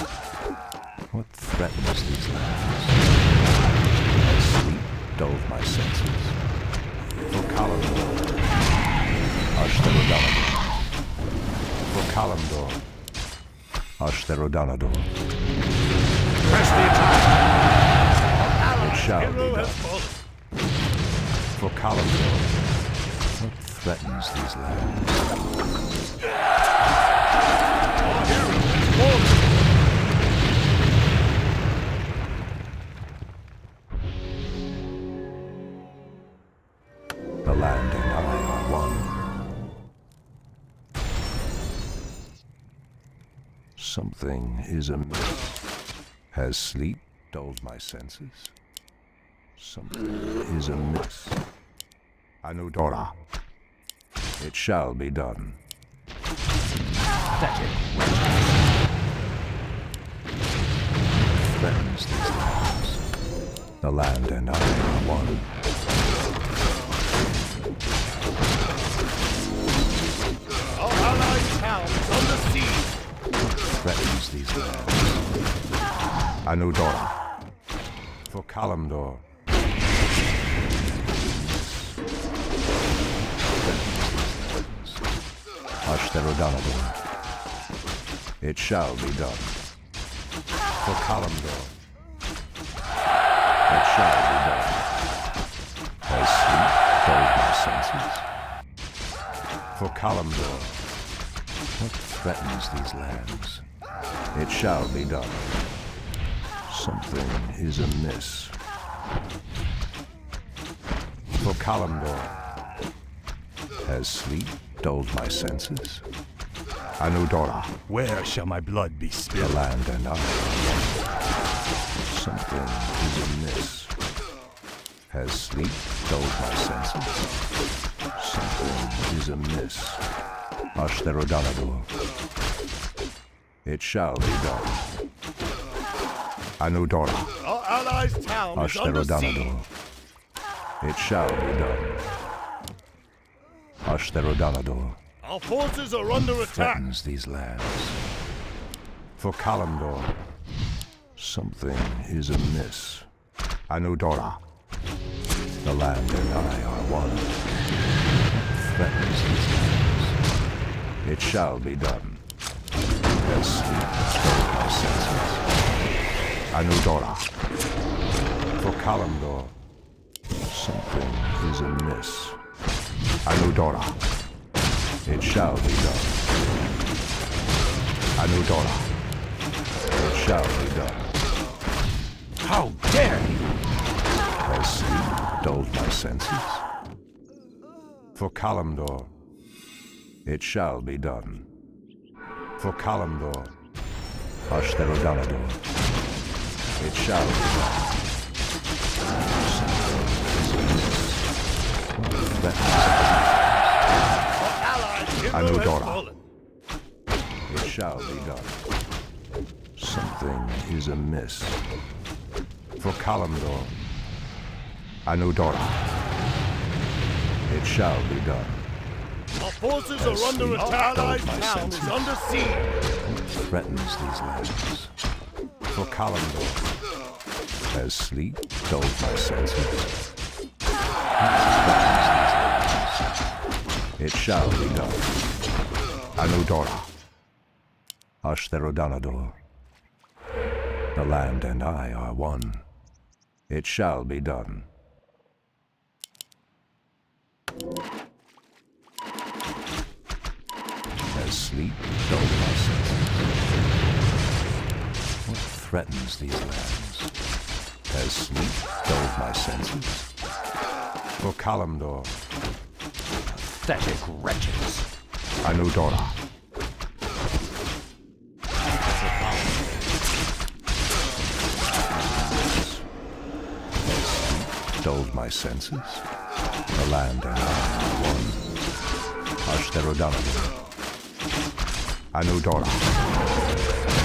What threatens these lands? Has sleep dulled my senses? For Kalimdor. Ashtarodanador. For Kalimdor. Ashtarodanador. Press the attack! It shall be Hero has done. fallen. For Kalimdor. What threatens these lands? Our hero has fallen. The land and I are one. Something is amiss. Has sleep dulled my senses? Something is amiss. Anudora. It shall be done. Pathetic. Threatens these lands. The land and I are one. Our allied town is under siege. Threatens these lands. Anudora. For Kalimdor. Ashtherodanador. It shall be done. For Kalimdor. It shall be done. Has sleep dulled my senses? For Kalimdor. What threatens these lands? It shall be done. Something is amiss. For Kalimdor. Has sleep dulled my senses? Anudora. Where shall my blood be The spilled? land and I. Something is amiss. Has sleep dulled my senses? Something is amiss. Ashtherodanador. It shall be done. Anudora. Our allies' town is under siege. Ashtherodanador. It shall be done. Ashtherodanador. Our forces are under attack. Threatens these lands. For Kalimdor. Something is amiss. Anudora. The land and I are one. Threatens these lands. It shall be done. As sleep stole my senses. Anudora. For Kalimdor. Something is amiss. Anudora. It shall be done. Anudora. It shall be done. How dare you! Has sleep dulled my senses? For Kalimdor. It shall be done. For Kalimdor. Ashtherodanador. It shall be done. Our allied hero has Anudora. fallen. It shall be done. Something is amiss. For Kalimdor. Anudora. It shall be done. Our forces As are under sleep attack. Our dulled my allied town is senses. under siege. Threatens these lands. For Kalimdor. As sleep dulled my senses. Threatens these lands. It shall be done. Anudora. Ashtherodanador. The land and I are one. It shall be done. As sleep dulled my senses. What threatens these lands? As sleep dulled my senses? For Kalimdor. Pathetic wretches. Anudora. Dulled my senses. The land and I are one. Ashtherodanador. Anudora.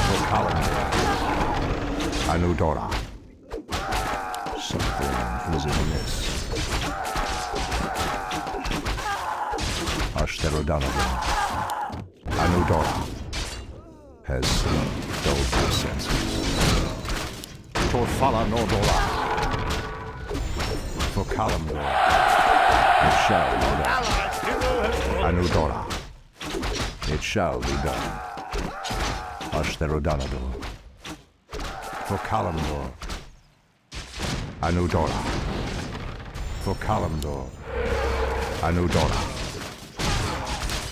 For Kalimdor. Anudora. Something is amiss. Ashtherodanador. Anudora. Has sleep dulled my senses? Torfala Nordora. For Kalimdor. It shall be done. Allied hero has fallen. Anudora. It shall be done. Ashtherodanador. For Kalimdor. Anudora. For Kalimdor. Anudora.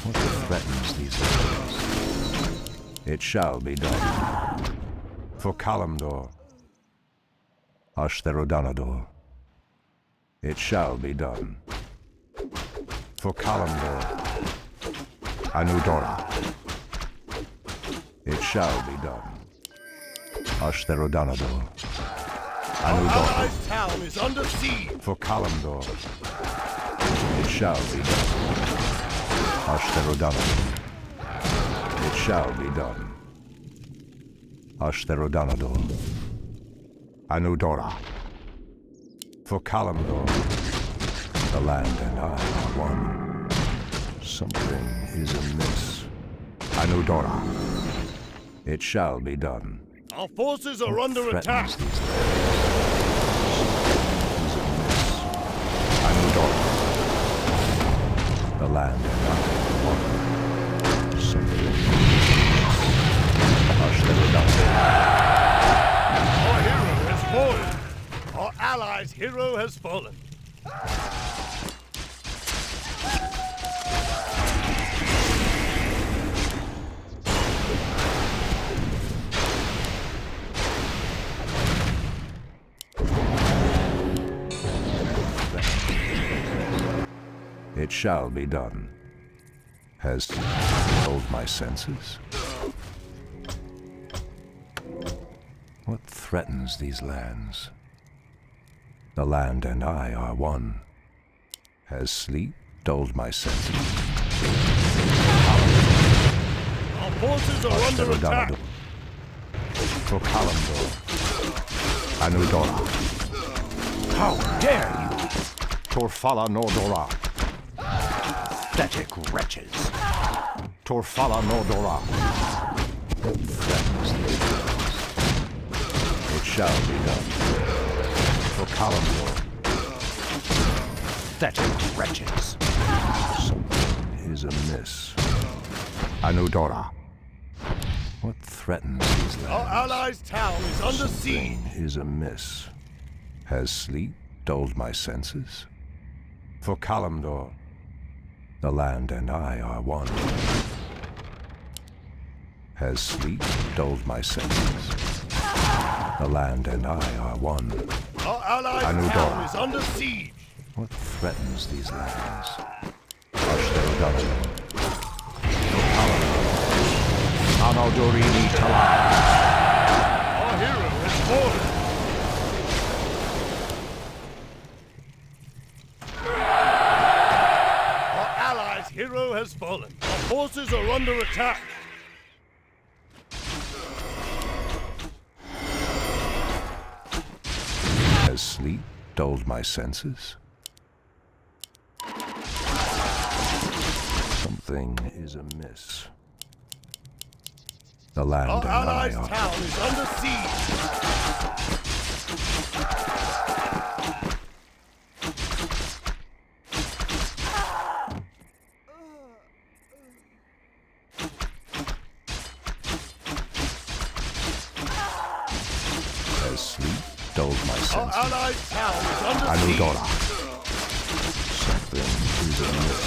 What threatens these lands? It shall be done. For Kalimdor. Ashtherodanador. It shall be done. For Kalimdor. Anudora. It shall be done. Ashtherodanador. Our Anudora. allied town is under siege. For Kalimdor. shall be done. Ashtherodana. It shall be done. Ashtherodanador. Anudora. For Kalimdor, the land and I are one. Something is amiss. Anudora. It shall be done. Our forces are under attack. Anudora. The land and I are one. Something is amiss. Ashtherodana. Our hero has fallen. Our allies' hero has fallen. It shall be done. Has dulled my senses? What threatens these lands? The land and I are one. Has sleep dulled my senses? Our forces are under attack. For Kalimdor. Anudora. How dare you! Torfala Nordora. Pathetic wretches. Torfala Nordora. What threatens these lands? It shall be done. For Kalimdor. Pathetic wretches. Something is amiss. Anudora. What threatens these lands? Our allies' town is under siege. Something is amiss. Has sleep dulled my senses? For Kalimdor, the land and I are one. Has sleep dulled my senses? The land and I are one. Our allies' Anudora. town is under siege. What threatens these lands? Ashtherodana. Anodorini Talai. Our hero has fallen. Our allies' hero has fallen. Our forces are under attack. Has sleep dulled my senses? Something is amiss. The land Our and I allies' are town is under siege. has sleep dulled my Our senses. allies' town is under siege. Anudora. Something is amiss.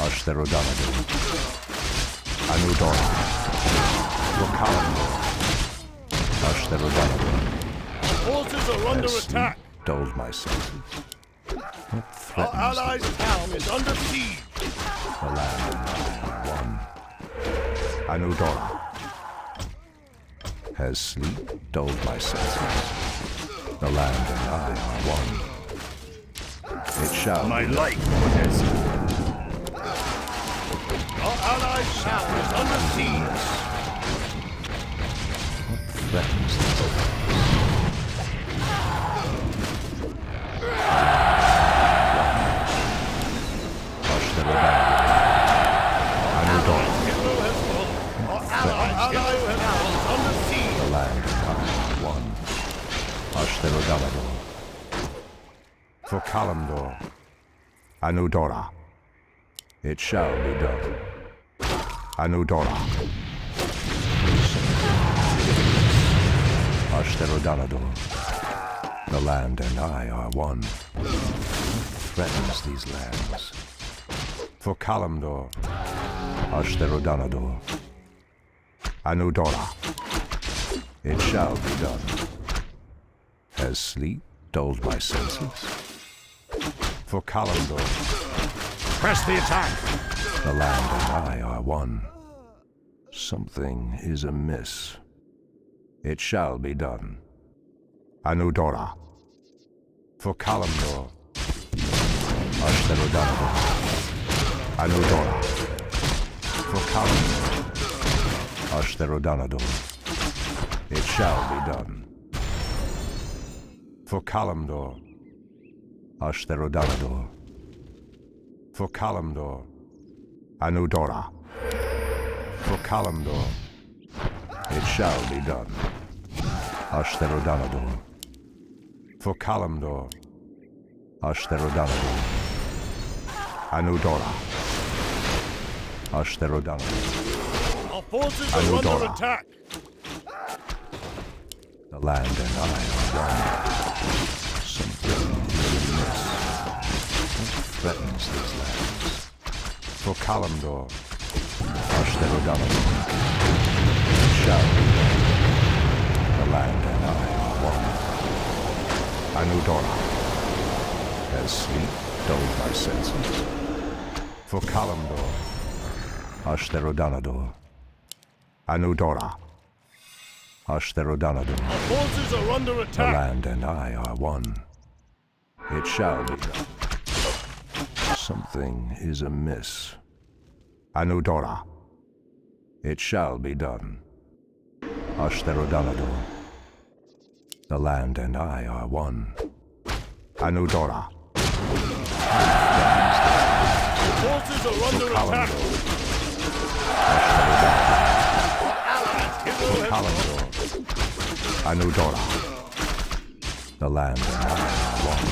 Ashtherodana. Anudora. Rokalamdor. Ashtherodana. Forces are under Has sleep attack. dulled my senses. What Our threatens allies' town is under siege. the land and I are one? Anudora. Has sleep dulled my senses? The land and I are one. It shall My be life has Our allies' town is under siege. What threatens this? Ashtherodana. Anudora. Hero has fallen. Our allies' hero has fallen under siege. The land and I are one. Ashtherodana. For Kalimdor. Anudora. It shall be done. Anudora. Ashtherodanador. The land and I are one. Threatens these lands. For Kalimdor. Ashtherodanador. Anudora. It shall be done. Has sleep dulled my senses? For Kalimdor. Press the attack! The land and I are one. Something is amiss. It shall be done. Anudora. For Kalimdor. Ashtarodanador. Anudora. For Kalimdor. Ashtarodanador. It shall be done. For Kalimdor. Ashtarodanador. For Kalimdor. Anudora. For Kalimdor. It shall be done. Ashtarodanador. For Kalimdor. Ashtarodanador. Anudora. Ashtarodanador. Our forces are Anudora. under attack. The land and I are one. Something is amiss. What threatens these lands? For Kalimdor. Ashtarodanador. It shall be done. The land and I are one. Anudora. Has sleep dulled my senses? For Kalimdor. Ashtarodanador. Anudora. Ashtarodanador. Our forces are under The attack. land and I are one. It shall be done. Something is amiss. Anudora. It shall be done. Ashtarodanador. The land and I are one. Anudora. Our forces are under attack. Our allies' hero has Kalimdor. Anudora. The land and I are one.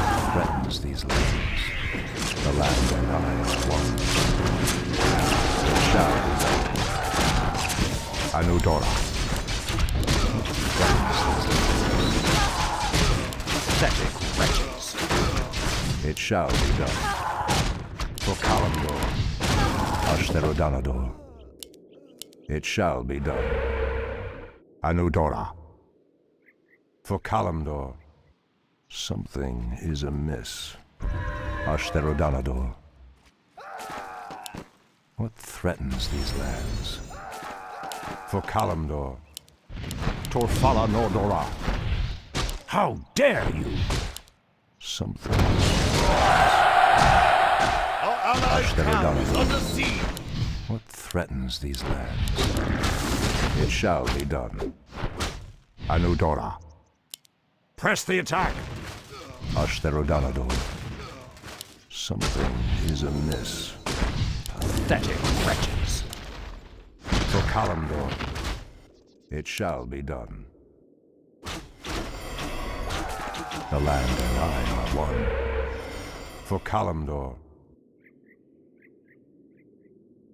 What threatens these lands? The land and I are one. It shall be done. Anudora. Threatens these lands. Pathetic wretches. It shall be done. For Kalimdor. Ashtarodanador. It shall be done. Anudora. For Kalimdor. Something is amiss. Ashtarodanador. What threatens these lands? For Kalimdor. Torfala Nordora. How dare you? Something. Our allies' town is under siege. What threatens these lands? It shall be done. Anudora. Press the attack! Ashtarodanador. Something is amiss. Pathetic wretches. For Kalimdor. It shall be done. The land and I are one. For Kalimdor.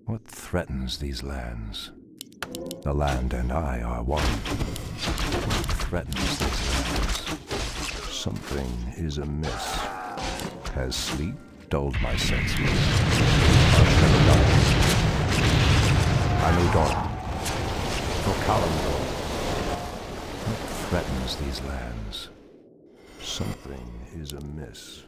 What threatens these lands? The land and I are one. What threatens these lands? Something is amiss. Has sleep dulled my senses? Anudora. For Kalimdor. What threatens these lands? Something is amiss.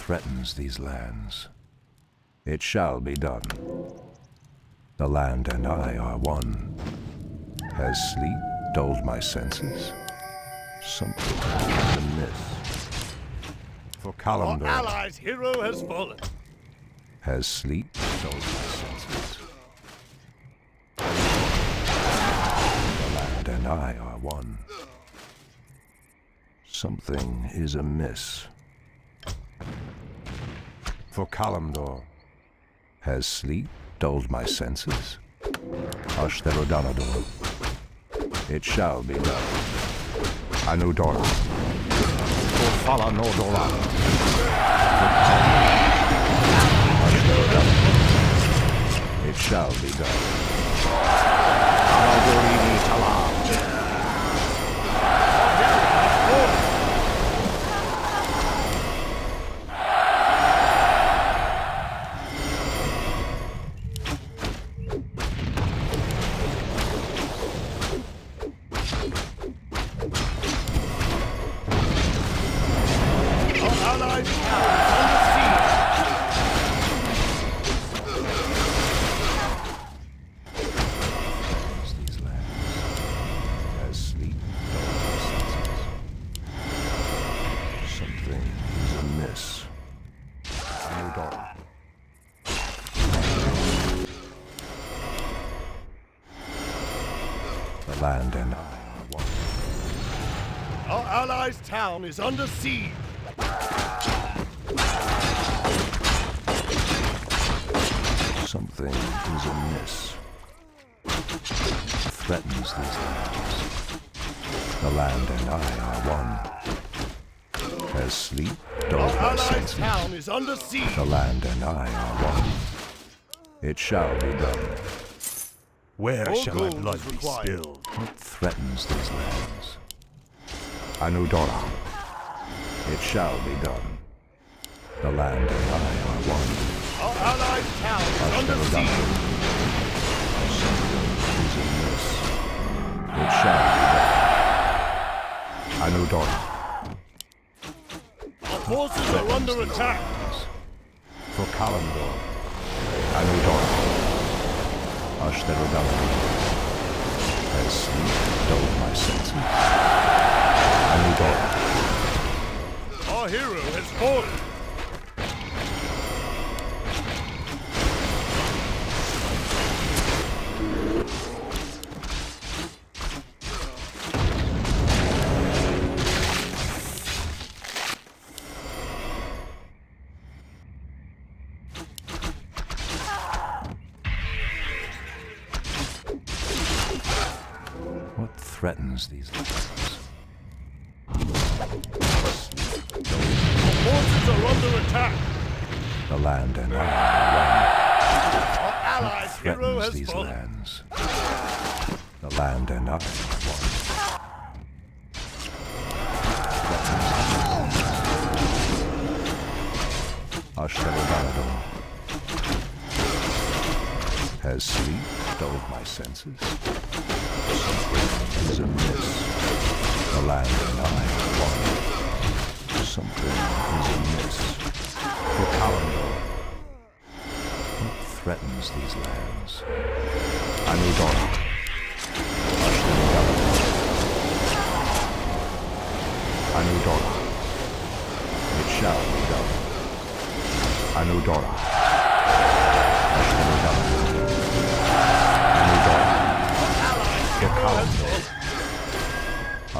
Threatens these lands. It shall be done. The land and I are one. Has sleep dulled my senses? Something is amiss. For Our Kalimdor. allies' hero has fallen. Has sleep dulled my senses? The land and I are one. Something is amiss. For Kalimdor. Has sleep dulled my senses? Ashtarodanador. It shall be done. Anudora. Torfala Nordora. It shall be done. Amalgorini Talam. The land and I are one. Our allies' town is under siege. Something is amiss. Threatens these lands. The land and I are one. Has sleep dulled Our my allies' senses? town is under siege. The land and I are one. It shall be done. Where More shall my gold blood is be required. spilled? What threatens these lands? Anudora. It shall be done. The land and I are one. Our allies' town is under siege. Something is amiss. It shall be done. Anudora. Our forces are under attack. For Kalimdor. Anudora. Ashtarodala. Has sleep dulled my senses? Anudora. Our hero has fallen. What threatens these lands? Our forces are under attack. The land and I Our allies' are hero one. has Threatens these fallen. lands. The land and I are one. Ashtarodala. Has sleep dulled my senses? Something is amiss. The land and I are one. Something is amiss. For Kalimdor. What threatens these lands? Anudora. Ashtarodala. Anudora. It shall be done. Anudora. Ashtarodala. Anudora. For Kalimdor.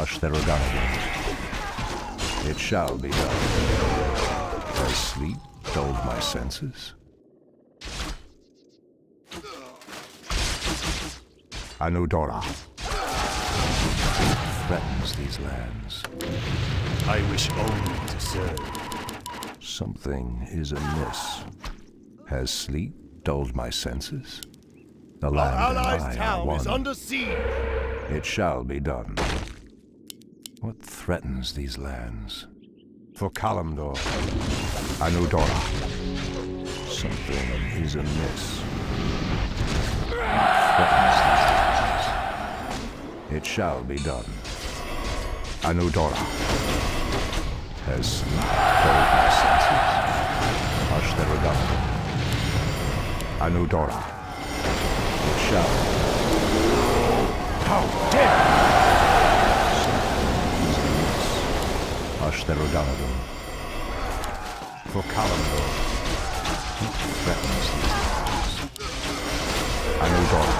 Ashtarodala. It shall be done. Has sleep dulled my senses? Anudora. Threatens these lands. I wish only to serve. Something is amiss. Has sleep dulled my senses? The Our land and allies' I are town is one. under siege. It shall be done. What threatens these lands? For Kalimdor. Anudora. Something is amiss. What threatens these lands? It shall be done. Anudora. Has sleep dulled my senses? Ashtarodala. Anudora. It shall. How dare you! Ashtarodala. For Kalimdor. What threatens these lands? Anudora.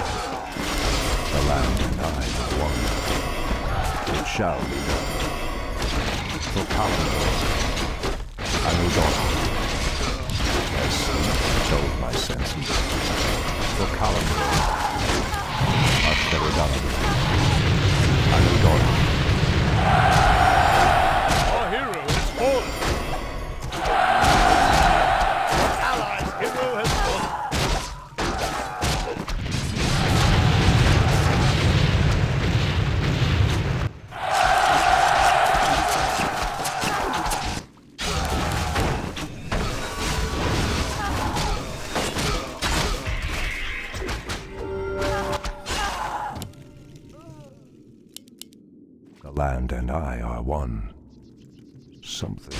The land and I are one. It shall be done. For Kalimdor. Anudora. Has sleep dulled my senses? For Kalimdor. Ashtarodala. Anudora. Our hero has fallen. Our allies' hero has fallen. The land and I are one. Something.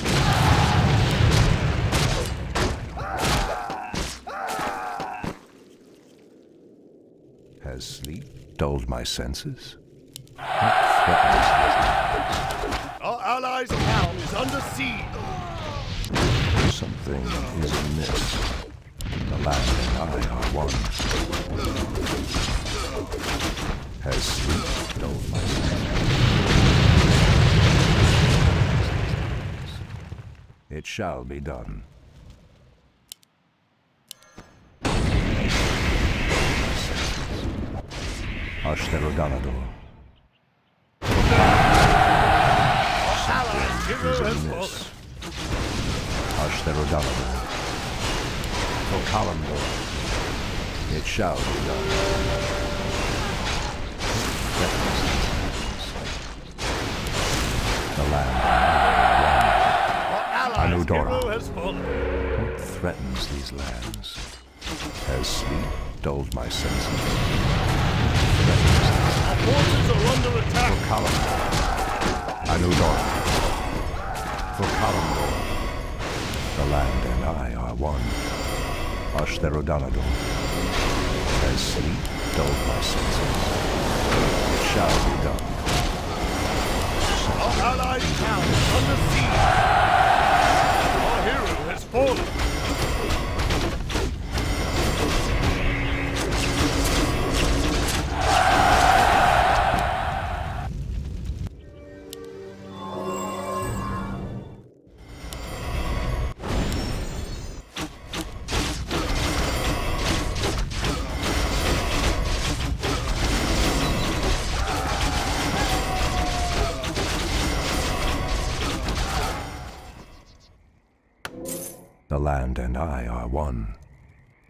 Has sleep dulled my senses? What threatens these lands? Our allies' town is under siege. Something is amiss. The land and I are one. Has sleep shall be done. Ashtherodanador. Allied hero Is has amiss. fallen. Ashtherodanador. For Kalimdor. It shall be done. The land. Our allied Anudora. hero has fallen. What threatens these lands? Has sleep dulled my senses? Our forces are under attack. For Kalimdor. Anudora. For Kalimdor. The land and I are one. Ashtherodanador. Has sleep dulled my senses? It shall be done. Our allied town is under siege. Our hero has fallen. The land and I are one.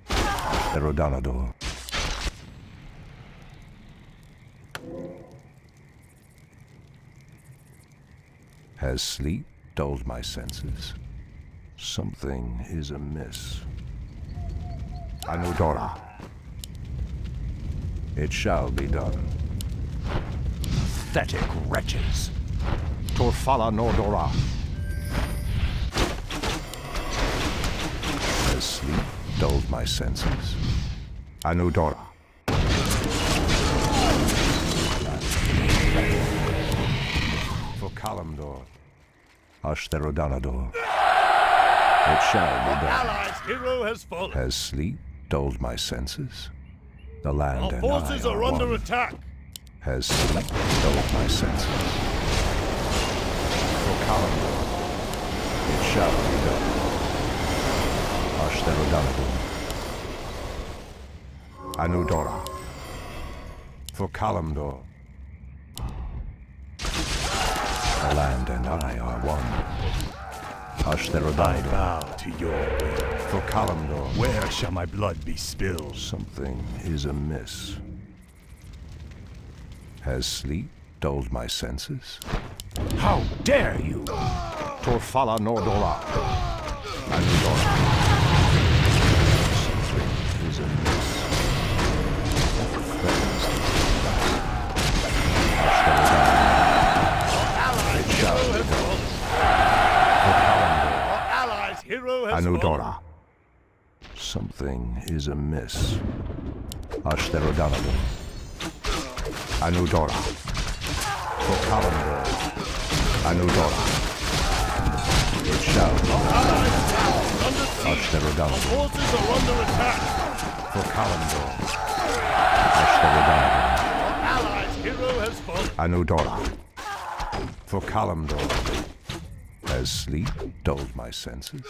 Ashtherodanador. Has sleep dulled my senses? Something is amiss. Anudora. It shall be done. Pathetic wretches. Torfala Nordora. Has sleep dulled my senses? Anudora. For Kalimdor. Ashtherodanador. It shall be done. Allied hero has fallen. Has sleep dulled my senses? The land Our and forces I are under one. attack. Has sleep dulled my senses? For Kalimdor. It shall be done. Ashtherodanador. Anudora. For Kalimdor. The land and I are one. Ashtherodanador. Bow to your will. For Kalimdor. Where shall my blood be spilled? Something is amiss. Has sleep dulled my senses? How dare you! Torfala Nordora. Anudora. Something is amiss. Threatens to Allied It shall hero be has done. fallen. For Kalimdor. Our allied hero has fallen. Anudora. Something is amiss. Ashtherodanador. Anudora. For Kalimdor. Anudora. It shall be done. Allied town is under siege. Ashtherodanador. Forces are under attack. For Kalimdor. Ashtherodanador. Our allied hero has fallen. Anudora. For Kalimdor. Has sleep dulled my senses?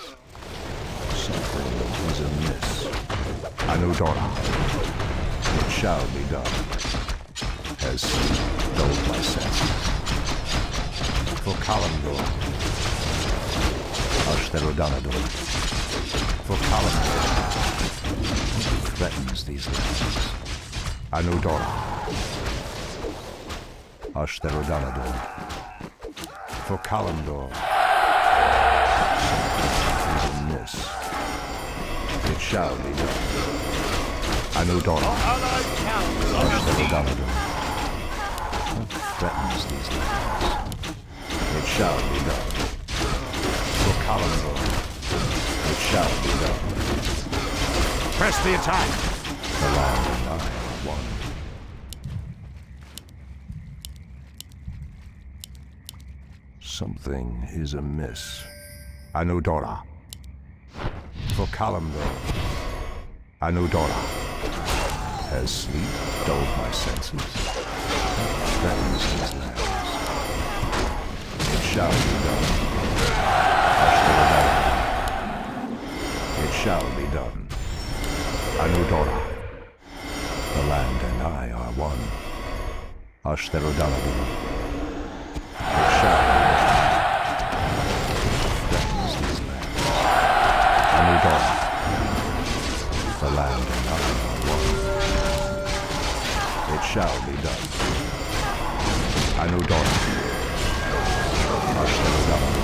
Something is amiss. Anudora. It shall be done. Has sleep dulled my senses? For Kalimdor. Ashtherodanador. For Kalimdor. Threatens these lands? Anudora. Ashtherodanador. For Kalimdor. Something is amiss. It shall be done. Anudora. Allied town is under siege. Ashtherodanador. What threatens these lands? It shall be done. For Kalimdor. It shall be done. Press the attack! The land and I are one. Something is amiss. Anudora. For Kalimdor. Anudora. Has sleep dulled my senses? Threatens these lands. It shall be done. Ashtherodanador. shall be done. Anudora. The land and I are one. Ashtherodonadu. It shall be done. Threatens these lands. Anudora. The land and I are one. It shall be done. Anudora. Ashtherodonadu.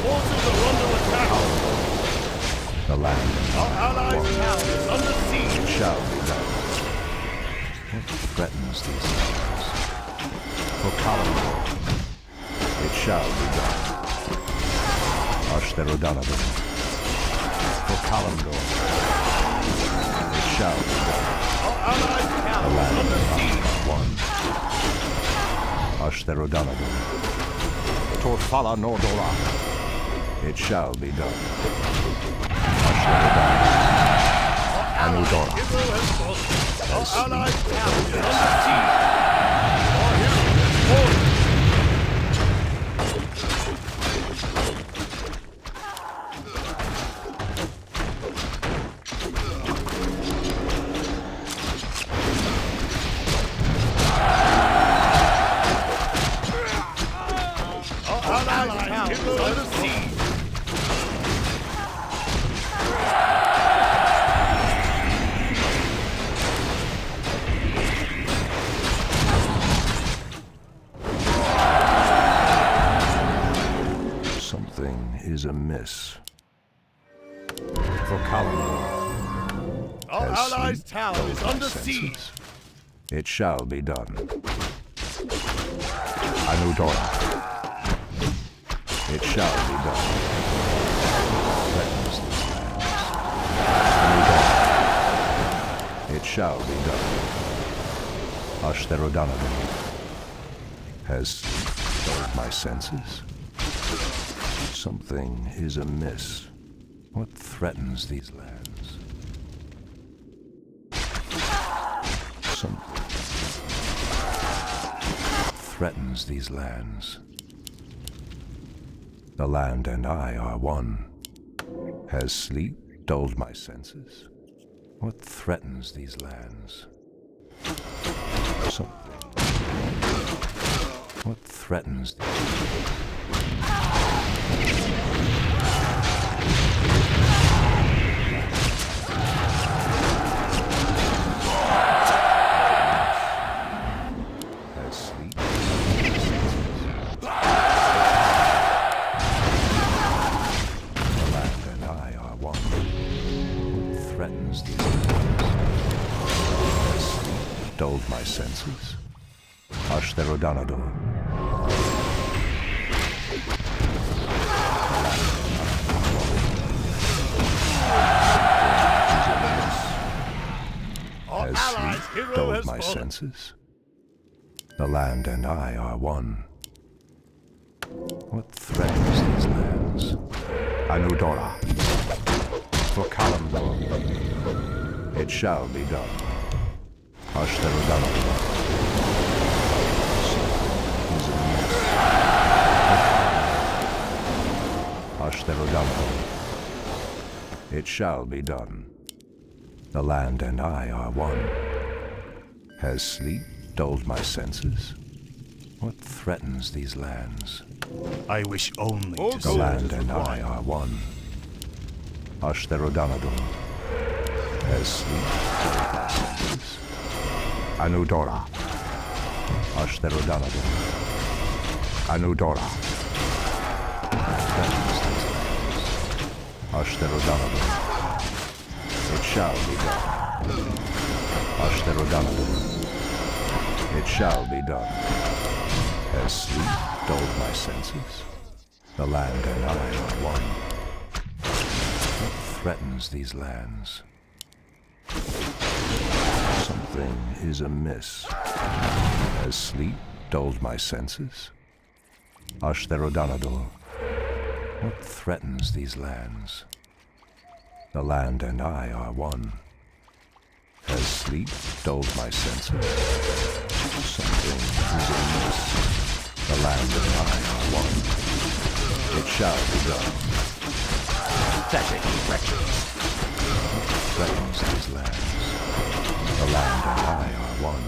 Forces are under attack. The land and Our allies' town is under siege. it shall be done. What threatens these lands? For Kalimdor, it shall be done. Ashtherodonadu. For Kalimdor, it shall be done. Our allies' The town is land under and I siege. are one. Ashtherodonadu. Torfala Nordora, it shall be done. Ashtherodonadu. Anudora. Hero has fallen. Our allies' town is under siege. Our hero has fallen. Our allies' town is under siege. Something is amiss. For Kalimdor, Our Has allies' sleep town dulled is my under senses? siege. It shall be done. Anudora, it shall be done. Threatens these lands. Anudora, it shall be done. Ashtherodonadu has dulled my senses. Something is amiss. What threatens these lands? Something threatens these lands. The land and I are one. Has sleep dulled my senses? What threatens these lands? Something. What threatens has sleep? The land and I are one. What threatens these lands? Has sleep dulled my senses? Ashtherodonadu. Our Has allies' sleep hero dulled has my fallen. senses? The land and I are one. What threatens these lands? Anudora. For Kalimdor, it shall be done. Ashtherodonadu. Is amiss. Ashtherodonadu. It shall be done. The land and I are one. Has sleep dulled my senses? What threatens these lands? I wish only More to The gold land is and I required. are one. Ashtherodonadu. Has sleep dulled my senses? Anudora. Ashtherodonadu. Anudora. Threatens these lands. Ashtherodonadu. It shall be done. Ashtherodonadu. It shall be done. Has sleep dulled my senses? The land and I are one. What threatens these lands? Something is amiss. Has sleep dulled my senses? Ashtherodonadu. What threatens these lands? The land and I are one. Has sleep dulled my senses? Something is amiss. The land and I are one. It shall be done. Pathetic wretches. Threatens these lands. The land and I are one.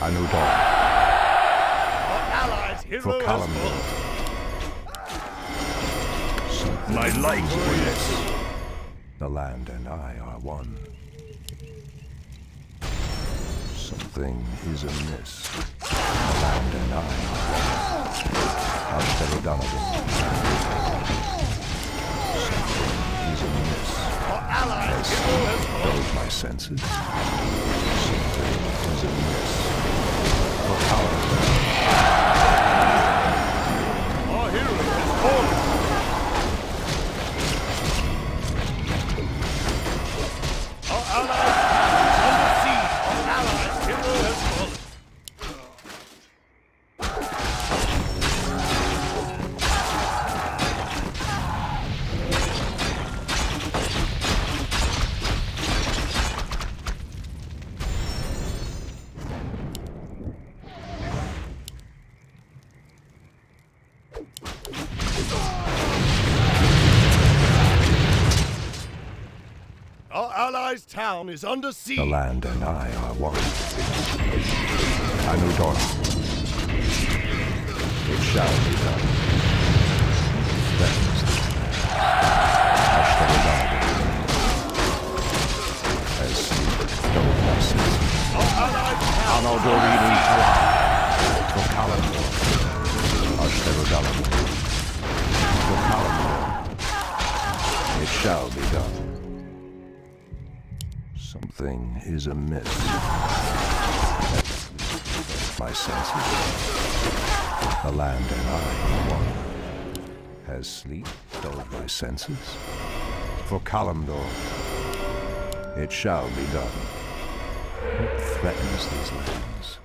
Anudar. Our allies' hero For has Kalimdor. fallen. My light for this. The land and I are one. Something is amiss. The land and I are one. Something is amiss. Our allies' hero has fallen. Dulled my senses. Something is amiss. For Kalimdor. Our hero has fallen. Our allies is under siege. Our allies' hero has fallen. Our allies' town is under siege. The land and I are one. Anudar. It shall be done. Threatens this land. As sleep dulled my senses. Our allies' town Anodorini for Kalimdor. Ashtarodalabor. For Kalimdor. It shall be done. Something is amiss. My senses. The land and I are one. Has sleep dulled my senses? For Kalimdor. It shall be done. What threatens these lands?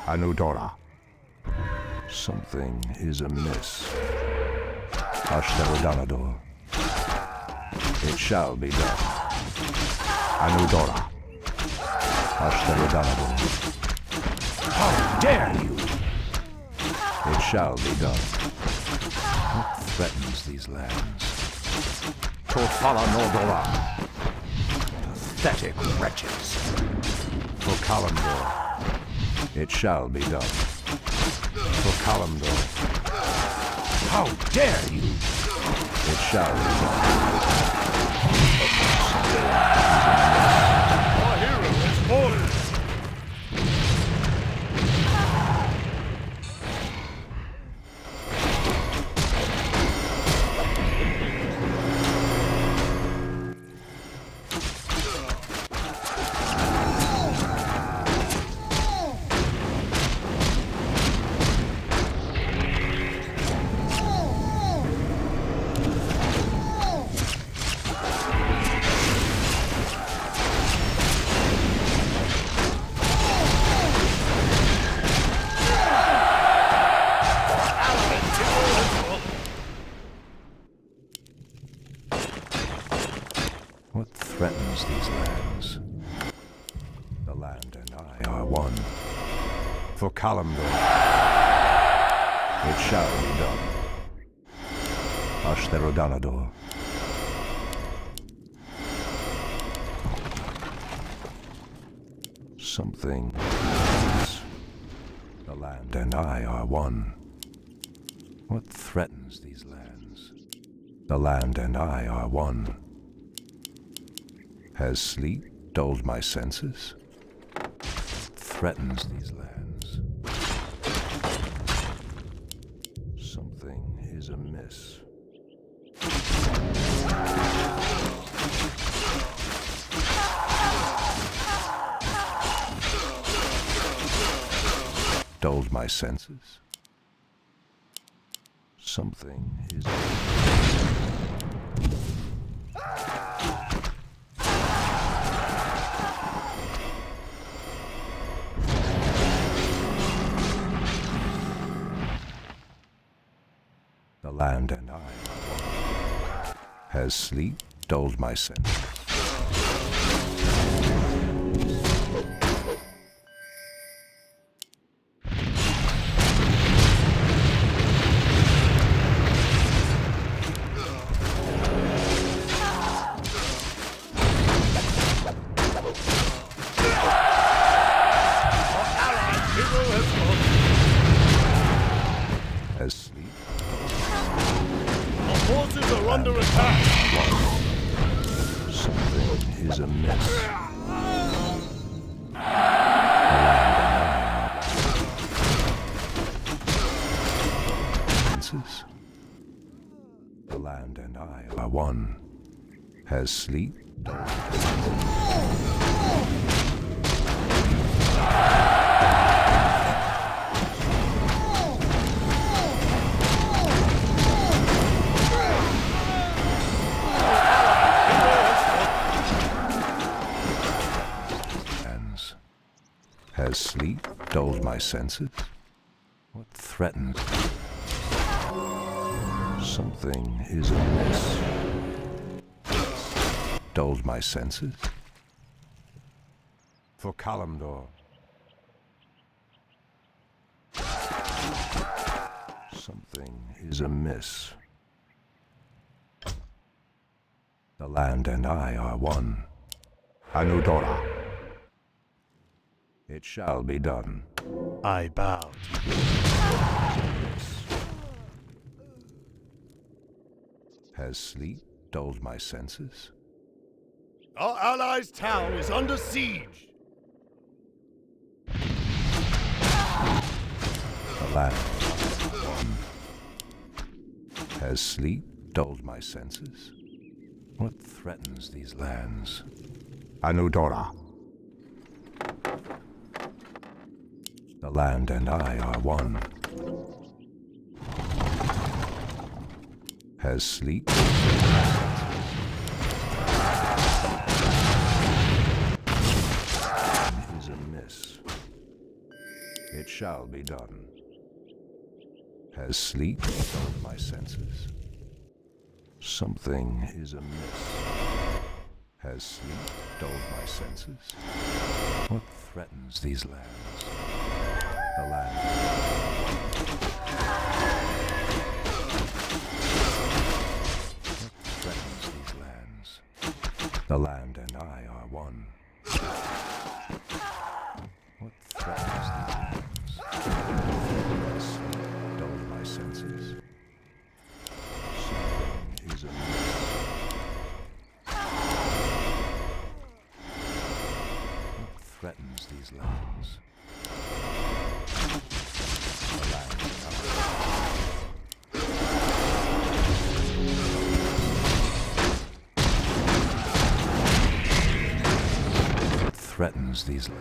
Anudora. Something is amiss. Ashtarodalador. It shall be done. Anudora. Ashtarodalador. How dare you! It shall be done. What threatens these lands? Torfala Nordora. Pathetic wretches. For Kalimdor. It shall be done. For Kalimdor. How dare you! It shall be done. Our hero has fallen. What threatens these lands? The land and I are one. For Kalimdor. It shall be done. Ashtarodalador. Something. The land and I are one. What threatens these lands? The land and I are one. Has sleep dulled my senses? Threatens these lands. Something is amiss. Dulled my senses? Something is The land and I are one. Has sleep dulled my senses? is amiss. The land and I are one. Has sleep dulled? Has sleep dulled my senses? What threatens? Something is amiss. Dulled my senses? For Kalimdor. Something is amiss. The land and I are one. Anudora. It shall be done. I bow to you. Has sleep dulled my senses? Our allies' town is under siege. The land one. Has sleep dulled my senses? What threatens these lands? Anudora. The land and I are one. Has sleep is amiss? It shall be done. Has sleep dulled my senses? Something is amiss. Has sleep dulled my senses? What threatens these lands? The land. What threatens these lands? The land and I are one. What threatens these lands? Has sleep dulled my senses? Something is amiss. What threatens these lands? Threatens these lands.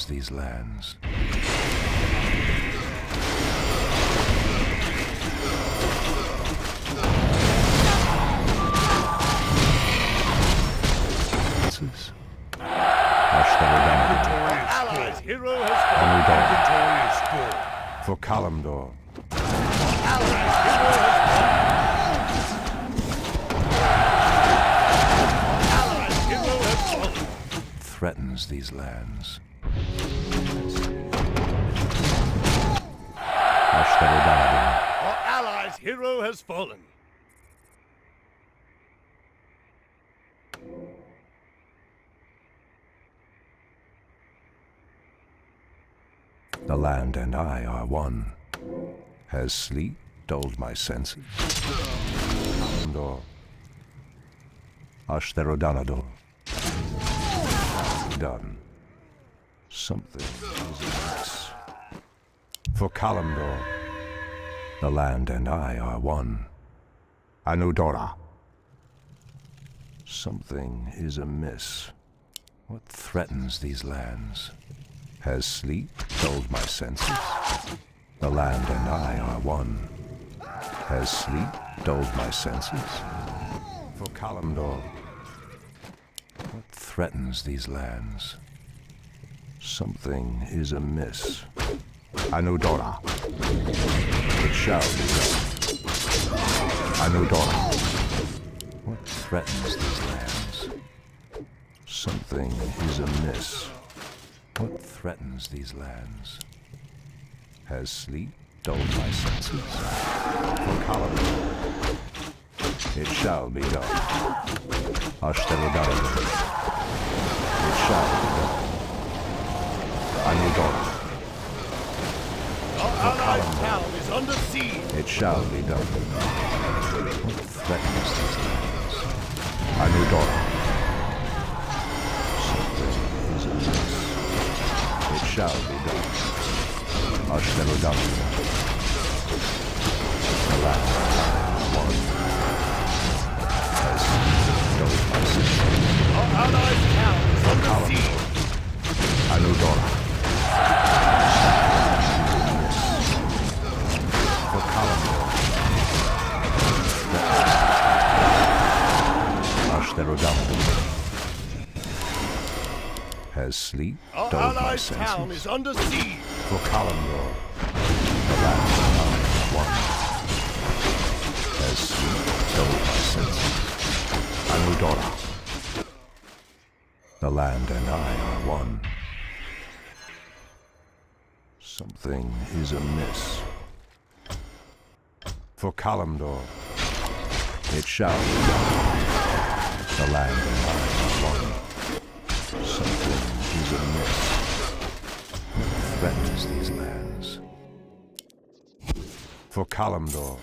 These lands. Allies' hero has fallen. Victorious score. For Kalimdor. Allies' hero has fallen. Allies' hero has fallen. Threatens these lands. Our allies' hero has fallen. The land and I are one. Has sleep dulled my senses? Kalimdor. Ashtherodanador. Done. Something is amiss. For Kalimdor. The land and I are one. Anudora. Something is amiss. What threatens these lands? Has sleep dulled my senses? The land and I are one. Has sleep dulled my senses? For Kalimdor. What threatens these lands? Something is amiss. Anudora. It shall be done. Anudora. What threatens these lands? Something is amiss. What threatens these lands? Has sleep dulled my senses? For Kalimdor. It shall be done. Ashtherodanador. It shall be done. Anudora. Our allied town is under siege. It shall be done. What threatens these lands? Anudora. Something is amiss. It shall be done. Ashtelodama. The land one has doubled my system. Our allied town is under siege. Anudora. For Kalamdor. Ashtelodama. Has sleep Our dulled my allied town senses? is under siege. For Kalamdor, the land I one. Has sleep dulled my senses? Anudora. The land and I are one. Something is amiss. For Kalamdor, it shall be done. The land and I are one. Something is amiss. What threatens these lands? For Kalamdor,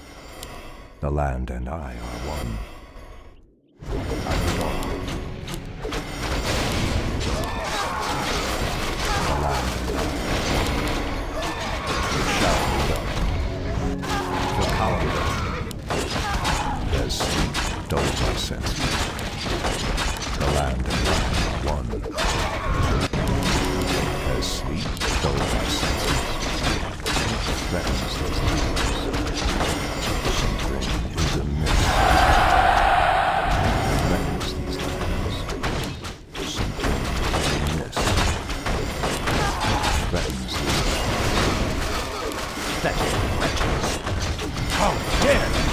the land and I are one. Anudora. The land and I are one. It shall be done. For Kalamdor, there's sleep dulled my senses. The land and I are one. Has sleep dulled my senses? Threatens these lands. Something is amiss. Threatens these lands. Something is amiss. Threatens these lands. That wretches. How dare you?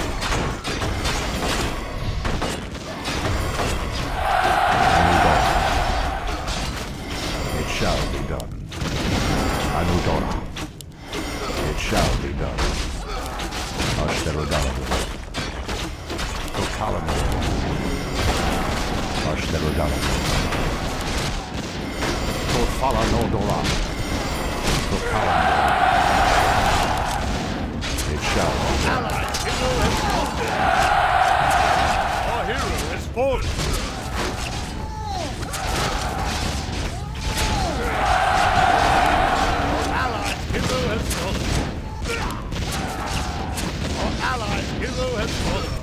It shall be done. Anudora. It shall be done. Ashtelodama. For Kalamdor. Ashtelodama. For Falanodora. For Kalamdor. It shall be done. Our hero has fallen. Allied hero has fallen. Our allied hero has fallen.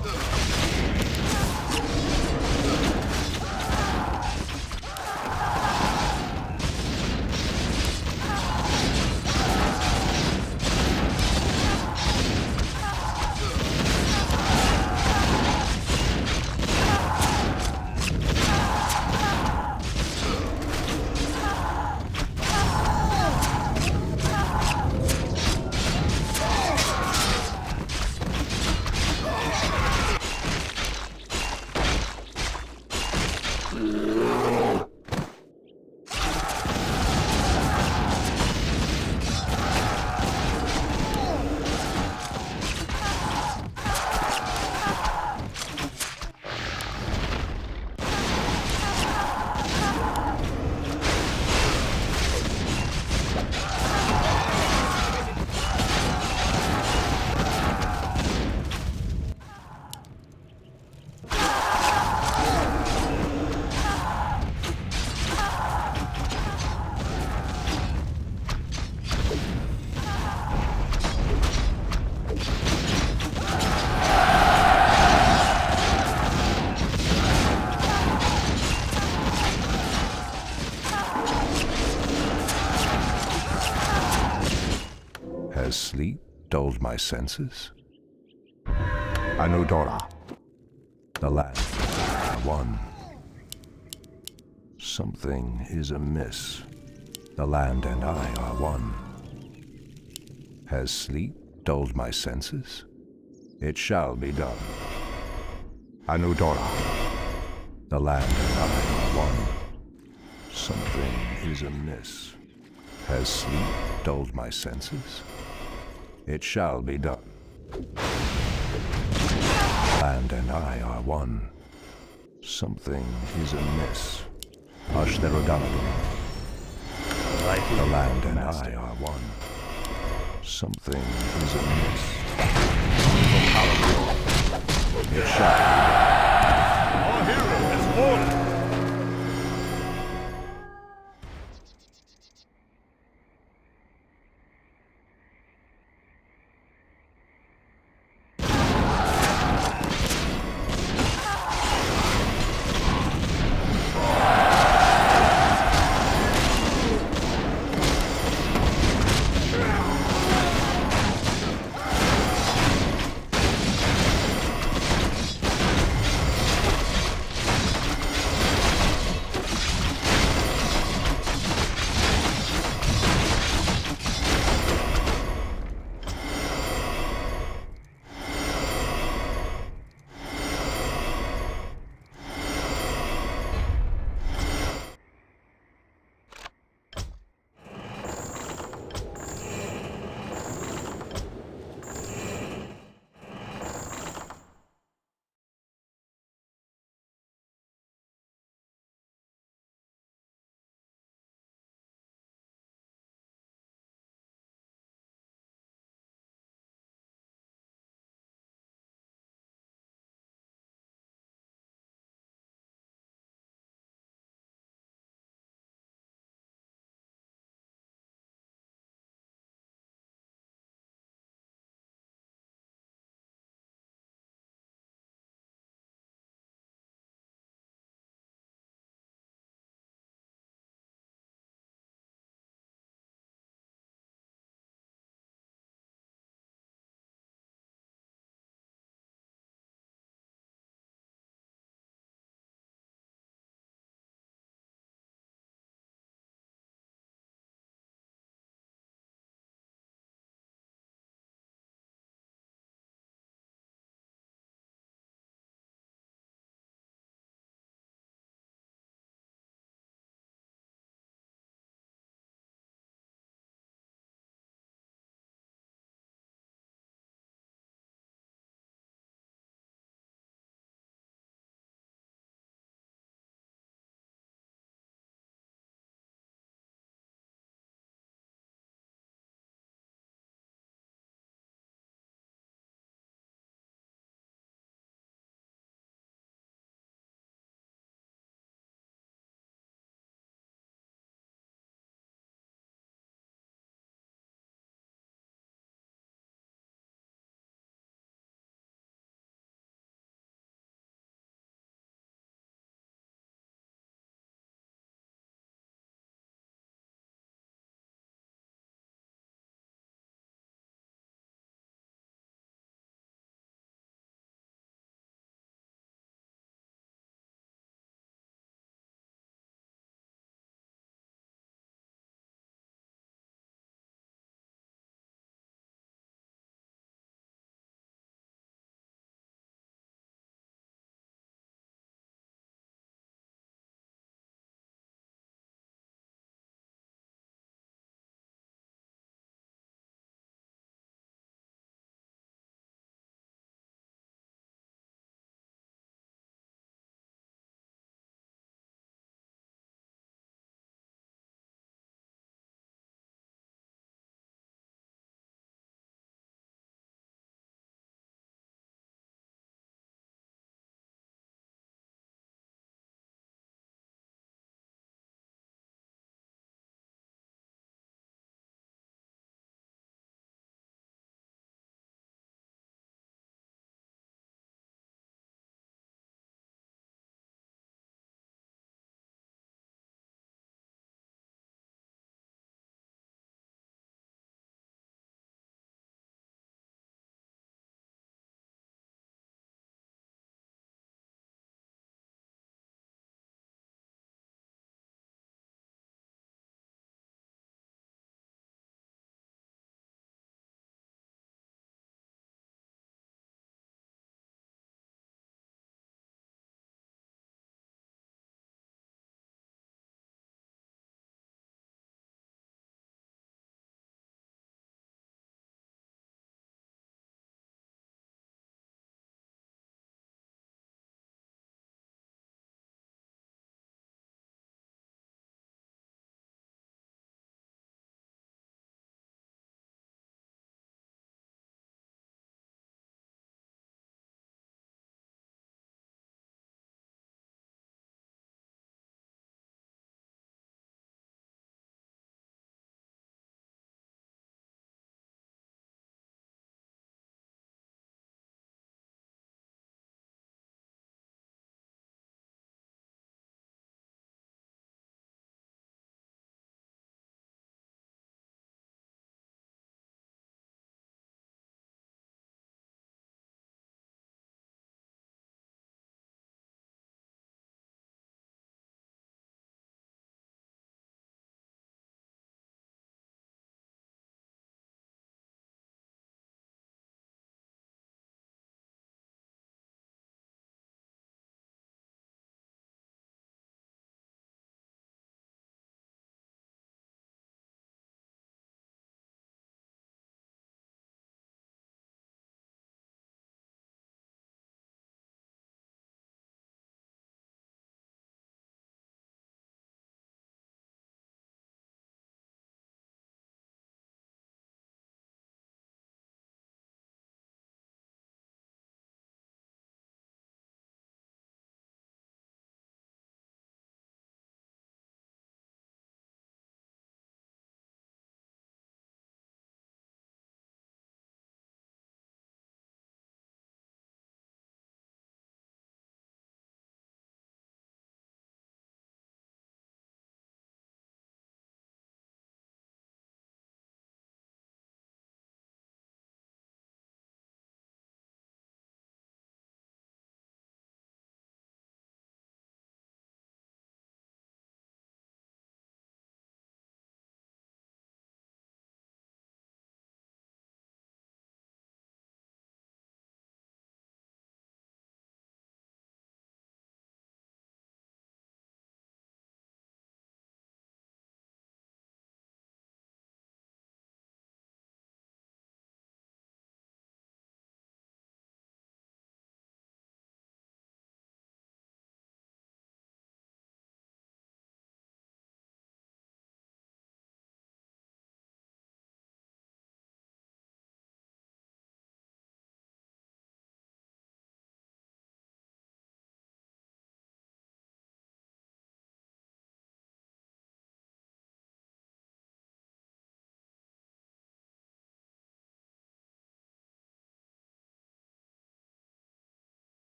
Has sleep dulled my senses? Anudora. The land one. Something is amiss. The land and I are one. Has sleep dulled my senses? It shall be done. Anudora. The land and I are one. Something is amiss. Has sleep dulled my senses? It shall be done. Land and I are one. Something is amiss. Ashtelodama. The land and I are one. Something is amiss. Your shot.